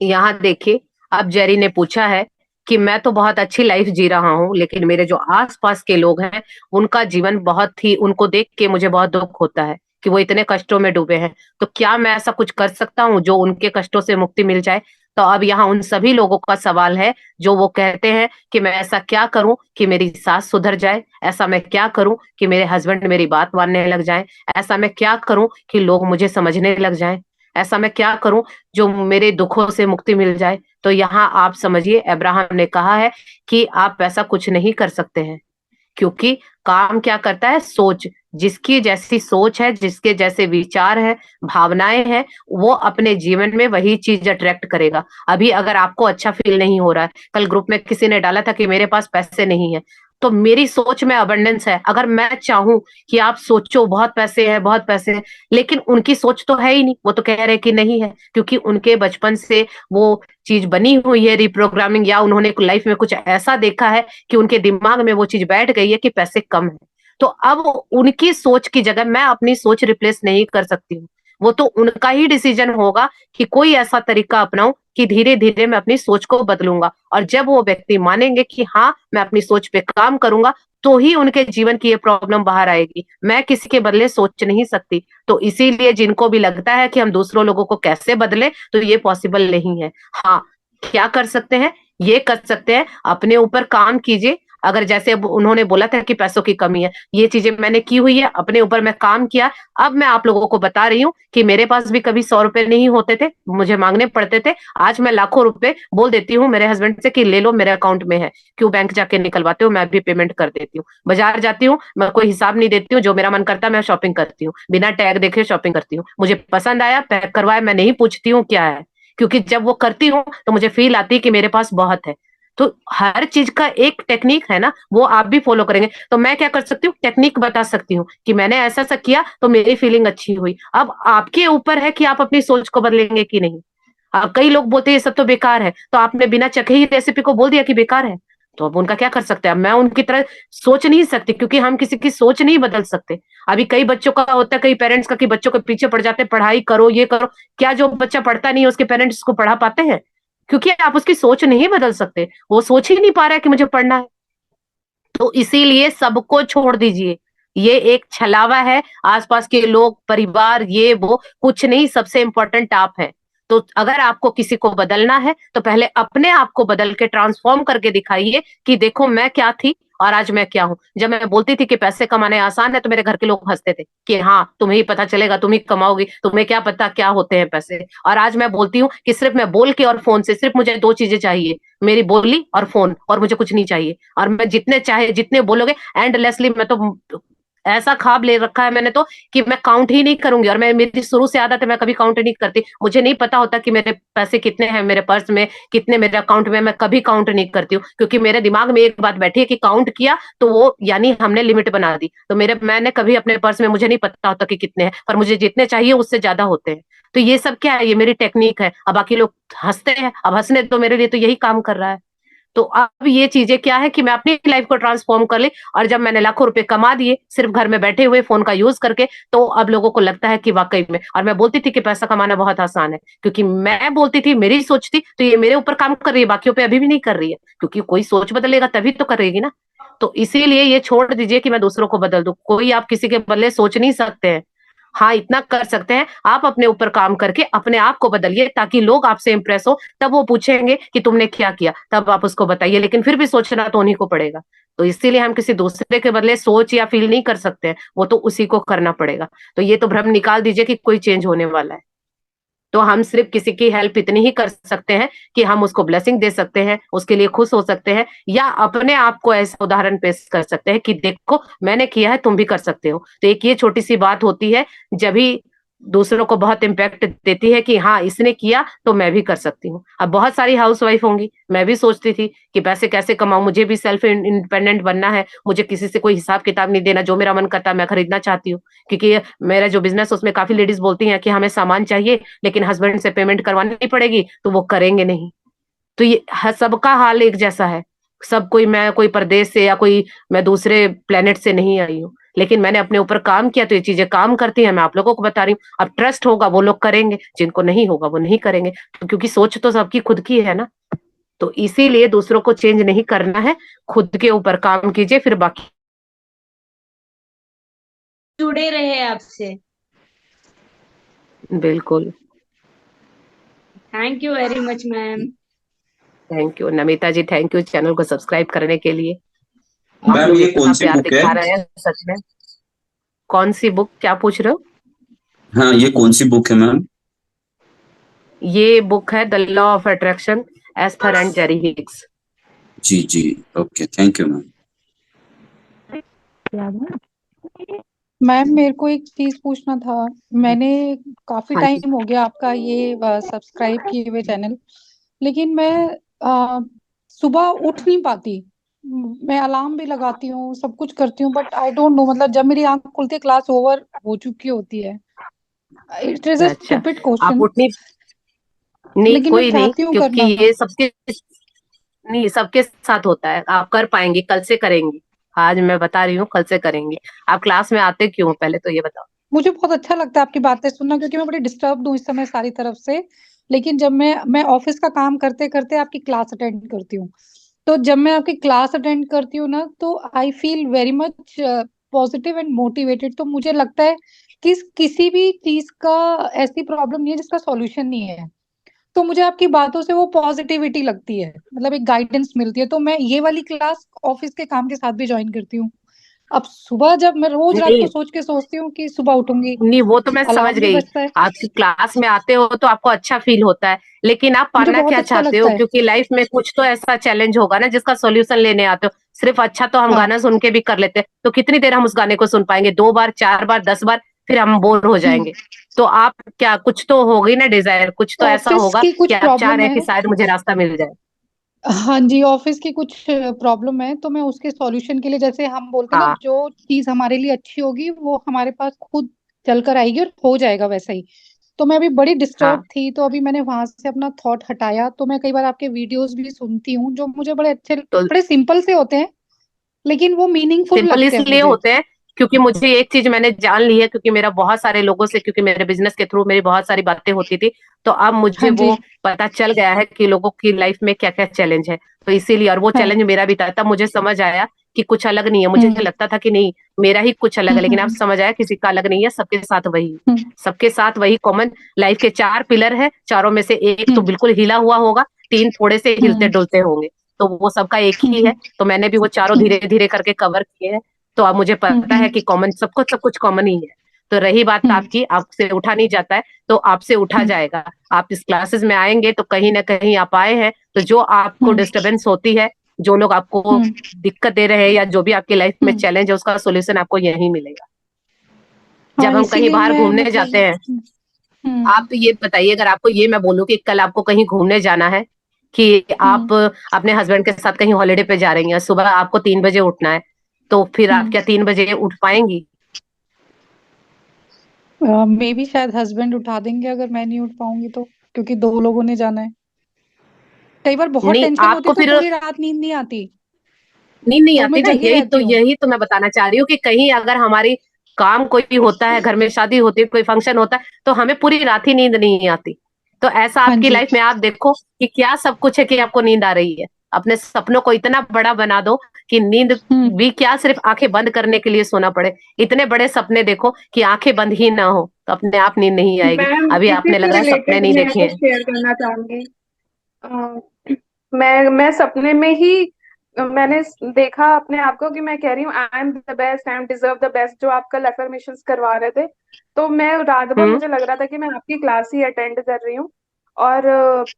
[SPEAKER 1] यहाँ देखिए, अब जेरी ने पूछा है कि मैं तो बहुत अच्छी लाइफ जी रहा हूँ, लेकिन मेरे जो आसपास के लोग हैं उनका जीवन बहुत ही, उनको देख के मुझे बहुत दुख होता है कि वो इतने कष्टों में डूबे हैं। तो क्या मैं ऐसा कुछ कर सकता हूँ जो उनके कष्टों से मुक्ति मिल जाए? तो अब यहाँ उन सभी लोगों का सवाल है जो वो कहते हैं कि मैं ऐसा क्या करूं कि मेरी सास सुधर जाए, ऐसा मैं क्या करूं कि मेरे हस्बैंड मेरी बात मानने लग जाएं, ऐसा मैं क्या करूं कि लोग मुझे समझने लग जाएं। ऐसा मैं क्या करूं जो मेरे दुखों से मुक्ति मिल जाए। तो यहाँ आप समझिए, अब्राहम ने कहा है कि आप ऐसा कुछ नहीं कर सकते हैं, क्योंकि काम क्या करता है, सोच। जिसकी जैसी सोच है, जिसके जैसे विचार है, भावनाएं हैं, वो अपने जीवन में वही चीज अट्रैक्ट करेगा। अभी अगर आपको अच्छा फील नहीं हो रहा है, कल ग्रुप में किसी ने डाला था कि मेरे पास पैसे नहीं है, तो मेरी सोच में अबंडेंस है। अगर मैं चाहूं कि आप सोचो बहुत पैसे हैं, बहुत पैसे हैं, लेकिन उनकी सोच तो है ही नहीं, वो तो कह रहे हैं कि नहीं है, क्योंकि उनके बचपन से वो चीज बनी हुई है, रिप्रोग्रामिंग, या उन्होंने लाइफ में कुछ ऐसा देखा है कि उनके दिमाग में वो चीज बैठ गई है कि पैसे कम है। तो अब उनकी सोच की जगह मैं अपनी सोच रिप्लेस नहीं कर सकती हूँ। वो तो उनका ही डिसीजन होगा कि कोई ऐसा तरीका अपनाऊं कि धीरे धीरे मैं अपनी सोच को बदलूंगा। और जब वो व्यक्ति मानेंगे कि हाँ मैं अपनी सोच पे काम करूंगा, तो ही उनके जीवन की ये प्रॉब्लम बाहर आएगी। मैं किसी के बदले सोच नहीं सकती। तो इसीलिए जिनको भी लगता है कि हम दूसरों लोगों को कैसे बदले, तो ये पॉसिबल नहीं है। हाँ, क्या कर सकते हैं, ये कर सकते हैं, अपने ऊपर काम कीजिए। अगर जैसे अब उन्होंने बोला था कि पैसों की कमी है, ये चीजें मैंने की हुई है, अपने ऊपर मैं काम किया। अब मैं आप लोगों को बता रही हूँ कि मेरे पास भी कभी 100 रुपए नहीं होते थे, मुझे मांगने पड़ते थे। आज मैं लाखों रुपए बोल देती हूँ मेरे हस्बैंड से कि ले लो, मेरे अकाउंट में है, क्यों बैंक जाके निकलवाते हो, मैं भी पेमेंट कर देती हूँ। बाजार जाती हूँ, मैं कोई हिसाब नहीं देती हूँ, जो मेरा मन करता है मैं शॉपिंग करती हूँ, बिना टैग देखे शॉपिंग करती हूँ। मुझे पसंद आया, पैक करवाया, मैं नहीं पूछती हूँ क्या है, क्योंकि जब वो करती हूँ तो मुझे फील आती है कि मेरे पास बहुत है। तो हर चीज का एक टेक्निक है ना, वो आप भी फॉलो करेंगे। तो मैं क्या कर सकती हूँ, टेक्निक बता सकती हूँ कि मैंने ऐसा ऐसा किया तो मेरी फीलिंग अच्छी हुई। अब आपके ऊपर है कि आप अपनी सोच को बदलेंगे कि नहीं। कई लोग बोलते हैं ये सब तो बेकार है, तो आपने बिना चखे ही रेसिपी को बोल दिया कि बेकार है, तो अब उनका क्या कर सकते हैं। अब मैं उनकी तरह सोच नहीं सकती, क्योंकि हम किसी की सोच नहीं बदल सकते। अभी कई बच्चों का होता है, कई पेरेंट्स का, कि बच्चों के पीछे पड़ जाते हैं, पढ़ाई करो, ये करो। क्या जो बच्चा पढ़ता नहीं है उसके पेरेंट्स उसको पढ़ा पाते हैं? क्योंकि आप उसकी सोच नहीं बदल सकते, वो सोच ही नहीं पा रहा है कि मुझे पढ़ना है। तो इसीलिए सबको छोड़ दीजिए, ये एक छलावा है। आसपास के लोग, परिवार, ये वो कुछ नहीं, सबसे इंपॉर्टेंट आप है। तो अगर आपको किसी को बदलना है तो पहले अपने आप को बदल के ट्रांसफॉर्म करके दिखाइए कि देखो मैं क्या थी और आज मैं क्या हूं। जब मैं बोलती थी कि पैसे कमाने आसान है, तो मेरे घर के लोग हंसते थे कि हाँ तुम्हें ही पता चलेगा, तुम ही कमाओगी, तुम्हें क्या पता क्या होते हैं पैसे। और आज मैं बोलती हूँ कि सिर्फ मैं बोल के और फोन से सिर्फ मुझे दो चीजें चाहिए, मेरी बोली और फोन, और मुझे कुछ नहीं चाहिए। और मैं जितने चाहे जितने बोलोगे एंडलेसली, मैं तो ऐसा ख्वाब ले रखा है मैंने तो कि मैं काउंट ही नहीं करूंगी। और मैं, मेरी शुरू से आदत है, मैं कभी काउंट नहीं करती। मुझे नहीं पता होता कि मेरे पैसे कितने हैं, मेरे पर्स में कितने, मेरे अकाउंट में, मैं कभी काउंट नहीं करती हूँ। क्योंकि मेरे दिमाग में एक बात बैठी है कि काउंट किया तो वो यानी हमने लिमिट बना दी। तो मैंने कभी अपने पर्स में, मुझे नहीं पता होता कि कितने हैं, पर मुझे जितने चाहिए उससे ज्यादा होते हैं। तो ये सब क्या है, ये मेरी टेक्निक है। अब बाकी लोग हंसते हैं, अब हंसने तो, मेरे लिए तो यही काम कर रहा है। तो अब ये चीजें क्या है कि मैं अपनी लाइफ को ट्रांसफॉर्म कर ली। और जब मैंने लाखों रुपए कमा दिए सिर्फ घर में बैठे हुए फोन का यूज करके, तो अब लोगों को लगता है कि वाकई में। और मैं बोलती थी कि पैसा कमाना बहुत आसान है, क्योंकि मैं बोलती थी, मेरी सोच थी, तो ये मेरे ऊपर काम कर रही है, बाकियों पे अभी भी नहीं कर रही है। क्योंकि कोई सोच बदलेगा तभी तो करेगी ना। तो इसीलिए ये छोड़ दीजिए कि मैं दूसरों को बदल दूं, कोई आप किसी के बदले सोच नहीं सकते हैं। हाँ, इतना कर सकते हैं, आप अपने ऊपर काम करके अपने आप को बदलिए, ताकि लोग आपसे इंप्रेस हो। तब वो पूछेंगे कि तुमने क्या किया, तब आप उसको बताइए। लेकिन फिर भी सोचना तो उन्हीं को पड़ेगा। तो इसीलिए हम किसी दूसरे के बदले सोच या फील नहीं कर सकते हैं, वो तो उसी को करना पड़ेगा। तो ये तो भ्रम निकाल दीजिए कि कोई चेंज होने वाला है। तो हम सिर्फ किसी की हेल्प इतनी ही कर सकते हैं कि हम उसको ब्लेसिंग दे सकते हैं, उसके लिए खुश हो सकते हैं, या अपने आप को ऐसा उदाहरण पेश कर सकते हैं कि देखो मैंने किया है, तुम भी कर सकते हो। तो एक ये छोटी सी बात होती है, जब भी दूसरों को बहुत इम्पैक्ट देती है कि हाँ इसने किया तो मैं भी कर सकती हूँ। अब बहुत सारी हाउस वाइफ होंगी, मैं भी सोचती थी कि पैसे कैसे कमाऊं, मुझे भी सेल्फ इंडिपेंडेंट बनना है, मुझे किसी से कोई हिसाब किताब नहीं देना, जो मेरा मन करता है मैं खरीदना चाहती हूँ। क्योंकि मेरा जो बिजनेस, उसमें काफी लेडीज बोलती हैं कि हमें सामान चाहिए, लेकिन हस्बैंड से पेमेंट करवानी पड़ेगी तो वो करेंगे नहीं। तो ये सबका हाल एक जैसा है। सब कोई, मैं कोई परदेश से या कोई, मैं दूसरे प्लेनेट से नहीं आई हूँ, लेकिन मैंने अपने ऊपर काम किया तो ये चीजें काम करती हैं। मैं आप लोगों को बता रही हूँ। अब ट्रस्ट होगा वो लोग करेंगे, जिनको नहीं होगा वो नहीं करेंगे। तो क्योंकि सोच तो सबकी खुद की है ना। तो इसीलिए दूसरों को चेंज नहीं करना है, खुद के ऊपर काम कीजिए, फिर बाकी।
[SPEAKER 3] जुड़े रहे आपसे।
[SPEAKER 1] बिल्कुल।
[SPEAKER 3] Thank you very much ma'am.
[SPEAKER 1] Thank you Namita ji, thank you channel को सब्सक्राइब करने के लिए। आप
[SPEAKER 5] मैम
[SPEAKER 1] लोग
[SPEAKER 5] ये
[SPEAKER 1] इतना
[SPEAKER 5] कौन सी
[SPEAKER 1] प्यार
[SPEAKER 5] बुक है?
[SPEAKER 1] दिखा रहे हैं, सच में। कौन सी बुक, क्या पूछ रहे हो?
[SPEAKER 5] हाँ, ये कौन सी बुक है मैम?
[SPEAKER 1] ये बुक है the law of attraction, Esther and Jerry Hicks.
[SPEAKER 5] जी जी, okay, thank you ma'am.
[SPEAKER 6] Ma'am मेरे को एक चीज पूछना था। मैंने काफी
[SPEAKER 1] हाँ जी।
[SPEAKER 6] टाइम हो गया आपका ये सब्सक्राइब किए हुए चैनल, लेकिन मैं सुबह उठ नहीं पाती। मैं अलार्म भी लगाती हूँ, सब कुछ करती हूँ, बट आई डोंट नो, मतलब जब मेरी आंख खुलती है क्लास ओवर हो चुकी होती है। इट इज अ
[SPEAKER 1] अच्छा,
[SPEAKER 6] स्टूपिड
[SPEAKER 1] आप
[SPEAKER 6] क्वेश्चन,
[SPEAKER 1] उठनी नहीं,
[SPEAKER 6] लेकिन मैं
[SPEAKER 1] कोई नहीं,
[SPEAKER 6] चाहती हूँ
[SPEAKER 1] क्योंकि
[SPEAKER 6] करना।
[SPEAKER 1] ये सबके नहीं, सबके साथ होता है। आप कर पाएंगे, कल से करेंगे। आज मैं बता रही हूँ, कल से करेंगे। आप क्लास में आते क्यों हैं, पहले तो ये बताओ।
[SPEAKER 6] मुझे बहुत अच्छा लगता है आपकी बातें सुनना, क्योंकि मैं बड़ी डिस्टर्ब हूँ इस समय सारी तरफ से। लेकिन जब मैं ऑफिस का काम करते करते आपकी क्लास अटेंड करती हूँ, तो जब मैं आपकी क्लास अटेंड करती हूँ ना, तो I feel very much positive and motivated. तो मुझे लगता है कि किसी भी चीज का ऐसी प्रॉब्लम नहीं है जिसका सॉल्यूशन नहीं है। तो मुझे आपकी बातों से वो पॉजिटिविटी लगती है, मतलब एक गाइडेंस मिलती है। तो मैं ये वाली क्लास ऑफिस के काम के साथ भी ज्वाइन करती हूँ। अब सुबह जब मैं रोज रात को
[SPEAKER 1] नहीं
[SPEAKER 6] सोच के सोचती हूँ कि सुबह उठूंगी,
[SPEAKER 1] नहीं, वो तो मैं समझ
[SPEAKER 6] अलार्म भी
[SPEAKER 1] गई।
[SPEAKER 6] बजता है,
[SPEAKER 1] आपकी क्लास में आते हो तो आपको अच्छा फील होता है, लेकिन आप
[SPEAKER 6] मुझे
[SPEAKER 1] पाना
[SPEAKER 6] बहुत
[SPEAKER 1] क्या
[SPEAKER 6] अच्छा
[SPEAKER 1] चाहते
[SPEAKER 6] लगता
[SPEAKER 1] हो?
[SPEAKER 6] है।
[SPEAKER 1] क्योंकि लाइफ में कुछ तो ऐसा चैलेंज होगा ना जिसका सॉल्यूशन लेने आते हो। सिर्फ अच्छा तो हम
[SPEAKER 6] हाँ।
[SPEAKER 1] गाना सुन के भी कर लेते हैं, तो कितनी देर हम उस गाने को सुन पाएंगे? 2 बार, 4 बार, 10 बार, फिर हम बोर हो
[SPEAKER 6] हम्म।
[SPEAKER 1] जाएंगे। तो आप क्या, कुछ तो होगी ना डिजायर, कुछ तो ऐसा
[SPEAKER 6] ऑफिस
[SPEAKER 1] होगा
[SPEAKER 6] की
[SPEAKER 1] कि
[SPEAKER 6] कुछ
[SPEAKER 1] आप चाह
[SPEAKER 6] प्रॉब्लम
[SPEAKER 1] रहे हैं कि
[SPEAKER 6] है।
[SPEAKER 1] शायद मुझे रास्ता मिल जाए।
[SPEAKER 6] हाँ जी, ऑफिस की कुछ प्रॉब्लम है, तो मैं उसके सॉल्यूशन के लिए, जैसे हम बोलते हैं ना,
[SPEAKER 1] हाँ
[SPEAKER 6] जो चीज हमारे लिए अच्छी होगी वो हमारे पास खुद चल कर आएगी और हो जाएगा वैसा ही। तो मैं अभी बड़ी डिस्टर्ब
[SPEAKER 1] हाँ।
[SPEAKER 6] थी, तो अभी मैंने वहां से अपना थॉट हटाया। तो मैं कई बार आपके वीडियोस भी सुनती हूँ, जो मुझे बड़े अच्छे,
[SPEAKER 1] तो
[SPEAKER 6] बड़े सिंपल से होते हैं, लेकिन वो मीनिंगफुल
[SPEAKER 1] सिंपल
[SPEAKER 6] लगते हैं
[SPEAKER 1] इसलिए
[SPEAKER 6] मुझे।
[SPEAKER 1] होते हैं क्योंकि मुझे एक चीज मैंने जान ली है, क्योंकि मेरा बहुत सारे लोगों से, क्योंकि मेरे बिजनेस के थ्रू मेरी बहुत सारी बातें होती थी। तो अब
[SPEAKER 6] हाँ
[SPEAKER 1] मुझे
[SPEAKER 6] जी।
[SPEAKER 1] वो पता चल गया है कि लोगों की लाइफ में क्या क्या चैलेंज है। तो इसीलिए, और वो
[SPEAKER 6] हाँ।
[SPEAKER 1] चैलेंज मेरा भी था, तब मुझे समझ आया कि कुछ अलग नहीं है। मुझे
[SPEAKER 6] हम्म।
[SPEAKER 1] लगता था कि नहीं, मेरा ही कुछ अलग है, लेकिन अब
[SPEAKER 6] हम्म।
[SPEAKER 1] समझ आया किसी का अलग नहीं है, सबके साथ वही।
[SPEAKER 6] हम्म।
[SPEAKER 1] सबके साथ वही कॉमन। लाइफ के 4 पिलर है, चारों में से एक तो
[SPEAKER 6] हम्म।
[SPEAKER 1] बिल्कुल हिला हुआ होगा, 3 थोड़े से हिलते
[SPEAKER 6] हम्म।
[SPEAKER 1] डुलते होंगे। तो वो सबका एक ही
[SPEAKER 6] हम्म।
[SPEAKER 1] है। तो मैंने भी वो चारों
[SPEAKER 6] हम्म।
[SPEAKER 1] धीरे धीरे करके कवर किए हैं। तो अब मुझे पता है
[SPEAKER 6] हम्म।
[SPEAKER 1] कि कॉमन, सबको सब कुछ कॉमन ही है। तो रही बात
[SPEAKER 6] हम्म।
[SPEAKER 1] आपकी, आपसे उठा नहीं जाता है, तो आपसे उठा
[SPEAKER 6] हम्म।
[SPEAKER 1] जाएगा। आप इस क्लासेस में आएंगे तो कहीं ना कहीं आप आए हैं, तो जो आपको
[SPEAKER 6] हम्म।
[SPEAKER 1] डिस्टरबेंस होती है, जो लोग आपको
[SPEAKER 6] हम्म।
[SPEAKER 1] दिक्कत दे रहे हैं, या जो भी आपकी लाइफ में
[SPEAKER 6] हम्म।
[SPEAKER 1] चैलेंज है, उसका सोल्यूशन आपको यहीं मिलेगा।
[SPEAKER 6] हाँ,
[SPEAKER 1] जब हम कहीं
[SPEAKER 6] इसीलिए
[SPEAKER 1] बाहर
[SPEAKER 6] मैं
[SPEAKER 1] घूमने
[SPEAKER 6] मतलब।
[SPEAKER 1] जाते हैं,
[SPEAKER 6] हम्म।
[SPEAKER 1] आप ये बताइए, अगर आपको ये मैं बोलूं कि कल आपको कहीं घूमने जाना है, कि
[SPEAKER 6] हम्म।
[SPEAKER 1] आप अपने हस्बैंड के साथ कहीं हॉलीडे पे जा रही हैं, सुबह आपको 3 बजे उठना है, तो फिर आप
[SPEAKER 6] हम्म।
[SPEAKER 1] क्या 3 बजे उठ पाएंगी?
[SPEAKER 6] मे भी शायद हस्बैंड उठा देंगे अगर मैं नहीं उठ पाऊंगी तो, क्योंकि दो लोगों ने जाना है। कई बार बहुत
[SPEAKER 1] नहीं,
[SPEAKER 6] टेंशन होती
[SPEAKER 1] आपको
[SPEAKER 6] है तो
[SPEAKER 1] फिर
[SPEAKER 6] पूरी रात नींद नहीं आती,
[SPEAKER 1] नहीं नहीं
[SPEAKER 6] तो
[SPEAKER 1] आती
[SPEAKER 6] मैं
[SPEAKER 1] ना,
[SPEAKER 6] जगी रहती हूँ।
[SPEAKER 1] यही तो मैं बताना चाह रही हूँ कि कहीं अगर हमारी काम कोई होता है, घर में शादी होती है, कोई फंक्शन होता है, तो हमें पूरी रात ही नींद नहीं आती। तो ऐसा
[SPEAKER 6] हाँ
[SPEAKER 1] आपकी
[SPEAKER 6] जी।
[SPEAKER 1] लाइफ में आप देखो कि क्या सब कुछ है कि आपको नींद आ रही है। अपने सपनों को इतना बड़ा बना दो कि नींद
[SPEAKER 6] हम्म।
[SPEAKER 1] भी क्या, सिर्फ आंखें बंद करने के लिए सोना पड़े। इतने बड़े सपने देखो कि आंखें बंद ही ना हो, तो अपने आप नींद नहीं आएगी।
[SPEAKER 3] मैम
[SPEAKER 1] अभी
[SPEAKER 3] इसी
[SPEAKER 1] आपने लग
[SPEAKER 3] से
[SPEAKER 1] रहा है सपने
[SPEAKER 3] रिलेटेड
[SPEAKER 1] नहीं
[SPEAKER 3] मैं
[SPEAKER 1] देखे
[SPEAKER 3] कुछ
[SPEAKER 1] हैं।
[SPEAKER 3] शेयर करना चाहूंगी। मैं सपने में ही मैंने देखा अपने आप को कि मैं कह रही हूँ I am the best, I am deserve the best, जो आप कल अफर्मेशंस करवा रहे थे। तो मैं रात भर
[SPEAKER 1] हम्म।
[SPEAKER 3] मुझे लग रहा था कि मैं आपकी क्लास ही अटेंड कर रही हूँ। और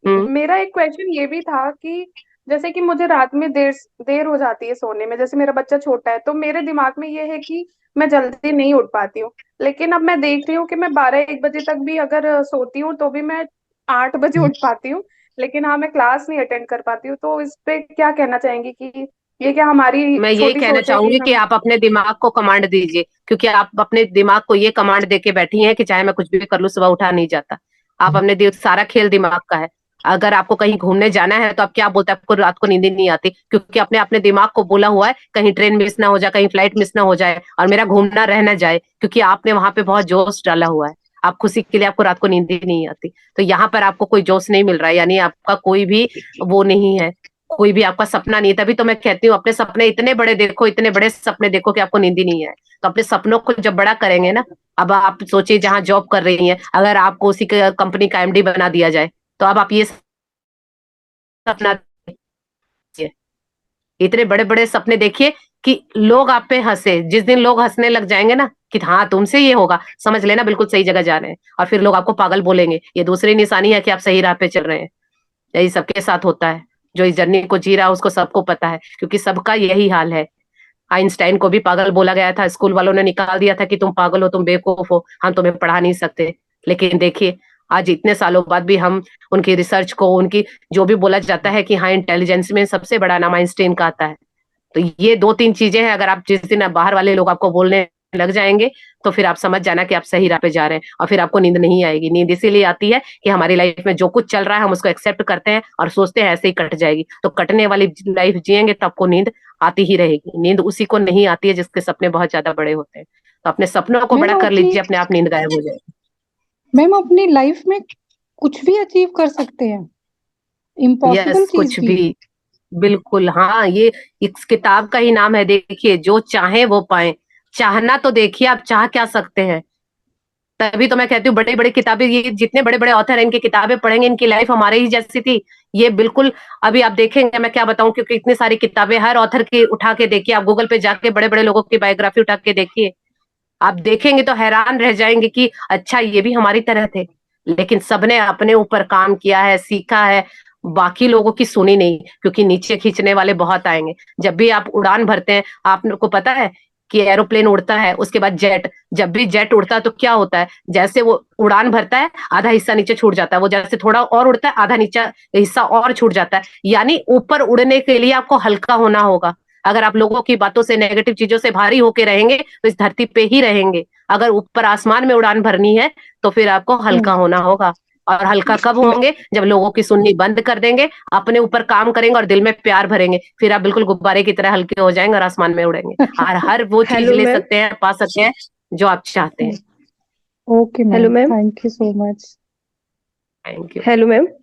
[SPEAKER 1] हम्म।
[SPEAKER 3] मेरा एक क्वेश्चन ये भी था कि जैसे कि मुझे रात में देर देर हो जाती है सोने में, जैसे मेरा बच्चा छोटा है, तो मेरे दिमाग में ये है कि मैं जल्दी नहीं उठ पाती हूँ। लेकिन अब मैं देख रही हूँ कि मैं 12-1 बजे तक भी अगर सोती हूँ तो भी मैं 8 बजे उठ पाती हूँ। लेकिन हाँ, मैं क्लास नहीं अटेंड कर पाती हूँ। तो इस पे क्या कहना चाहेंगी कि ये क्या हमारी
[SPEAKER 1] मैं यही
[SPEAKER 3] छोटी
[SPEAKER 1] कहना
[SPEAKER 3] सोच है कि
[SPEAKER 1] चाहूंगी कि
[SPEAKER 3] हम।
[SPEAKER 1] आप अपने दिमाग को कमांड दीजिए, क्योंकि आप अपने दिमाग को ये कमांड देके बैठी हैं कि चाहे मैं कुछ भी कर लूं, सुबह उठा नहीं जाता। आप अपने सारा खेल दिमाग का है। अगर आपको कहीं घूमने जाना है, तो आप क्या बोलते हैं, आपको रात को नींद ही नहीं आती, क्योंकि आपने अपने दिमाग को बोला हुआ है कहीं ट्रेन मिस ना हो जाए, कहीं फ्लाइट मिस ना हो जाए, और मेरा घूमना रह ना जाए, क्योंकि आपने वहां पे बहुत जोश डाला हुआ है। आप खुशी के लिए आपको रात को नींद ही नहीं आती। तो यहाँ पर आपको कोई जोश नहीं मिल रहा है, यानी आपका कोई भी वो नहीं है, कोई भी आपका सपना नहीं है। तभी तो मैं कहती हूँ, अपने सपने इतने बड़े देखो, इतने बड़े सपने देखो कि आपको नींद ही नहीं आए। तो अपने सपनों को जब बड़ा करेंगे ना, अब आप सोचिए, जहां जॉब कर रही हैं, अगर आपको उसी कंपनी का एमडी बना दिया जाए, तो अब आप ये सपना देखिए, इतने बड़े बड़े सपने देखिए कि लोग आप पे हंसे। जिस दिन लोग हंसने लग जाएंगे ना, कि हाँ तुमसे ये होगा, समझ लेना बिल्कुल सही जगह जा रहे हैं। और फिर लोग आपको पागल बोलेंगे, ये दूसरी निशानी है कि आप सही राह पे चल रहे हैं। यही सबके साथ होता है, जो इस जर्नी को जी रहा है उसको सबको पता है, क्योंकि सबका यही हाल है। आइंस्टाइन को भी पागल बोला गया था, स्कूल वालों ने निकाल दिया था कि तुम पागल हो, तुम बेवकूफ हो, हम तुम्हें पढ़ा नहीं सकते। लेकिन देखिए आज इतने सालों बाद भी हम उनकी रिसर्च को, उनकी जो भी बोला जाता है कि हाँ इंटेलिजेंस में सबसे बड़ा नाम आइंस्टाइन का आता है। तो ये 2-3 चीजें हैं, अगर आप जिस दिन बाहर वाले लोग आपको बोलने लग जाएंगे तो फिर आप समझ जाना कि आप सही राह पे जा रहे हैं, और फिर आपको नींद नहीं आएगी। नींद इसीलिए आती है कि हमारी लाइफ में जो कुछ चल रहा है हम उसको एक्सेप्ट करते हैं और सोचते हैं ऐसे ही कट जाएगी। तो कटने वाली लाइफ जिएंगे तो आपको नींद आती ही रहेगी। नींद उसी को नहीं आती है जिसके सपने बहुत ज्यादा बड़े होते हैं। तो अपने सपनों को
[SPEAKER 6] मैम
[SPEAKER 1] बड़ा कर
[SPEAKER 6] अपनी
[SPEAKER 1] लीजिए, अपने आप नींद गायब हो जाएगी।
[SPEAKER 6] मैम अपनी लाइफ में कुछ भी अचीव कर सकते हैं, इम्पॉसिबल
[SPEAKER 1] यस,
[SPEAKER 6] चीज
[SPEAKER 1] कुछ
[SPEAKER 6] भी।
[SPEAKER 1] भी, बिल्कुल। हाँ, ये इस किताब का ही नाम है, देखिए, जो चाहे वो पाए। चाहना तो देखिए आप चाह क्या सकते हैं। तभी तो मैं कहती हूँ बड़ी बड़ी किताबें, ये जितने बड़े बड़े ऑथर हैं इनकी किताबें पढ़ेंगे, इनकी लाइफ हमारे ही जैसी थी। ये बिल्कुल, अभी आप देखेंगे, मैं क्या बताऊं, क्योंकि इतनी सारी किताबें हर ऑथर की उठा के देखिए, आप गूगल पे जाके बड़े बड़े लोगों की बायोग्राफी उठा के देखिए, आप देखेंगे तो हैरान रह जाएंगे कि अच्छा ये भी हमारी तरह थे। लेकिन सबने अपने ऊपर काम किया है, सीखा है, बाकी लोगों की सुनी नहीं, क्योंकि नीचे खींचने वाले बहुत आएंगे। जब भी आप उड़ान भरते हैं, आपको पता है कि एरोप्लेन उड़ता है, उसके बाद जेट, जब भी जेट उड़ता है तो क्या होता है, जैसे वो उड़ान भरता है आधा हिस्सा नीचे छूट जाता है, वो जैसे थोड़ा और उड़ता है आधा नीचे हिस्सा और छूट जाता है। यानी ऊपर उड़ने के लिए आपको हल्का होना होगा। अगर आप लोगों की बातों से, नेगेटिव चीजों से भारी होके रहेंगे तो इस धरती पे ही रहेंगे। अगर ऊपर आसमान में उड़ान भरनी है तो फिर आपको हल्का होना होगा। और हल्का कब होंगे, जब लोगों की सुननी बंद कर देंगे, अपने ऊपर काम करेंगे और दिल में प्यार भरेंगे, फिर आप बिल्कुल गुब्बारे की तरह हल्के हो जाएंगे और आसमान में उड़ेंगे। और हर वो चीज
[SPEAKER 2] हेलो
[SPEAKER 1] ले
[SPEAKER 2] मैम।
[SPEAKER 1] सकते हैं, पा सकते हैं जो आप चाहते हैं।
[SPEAKER 6] Okay
[SPEAKER 2] hello
[SPEAKER 6] ma'am,
[SPEAKER 2] ma'am.
[SPEAKER 6] Thank you so much.
[SPEAKER 1] Thank you.
[SPEAKER 2] Hello ma'am.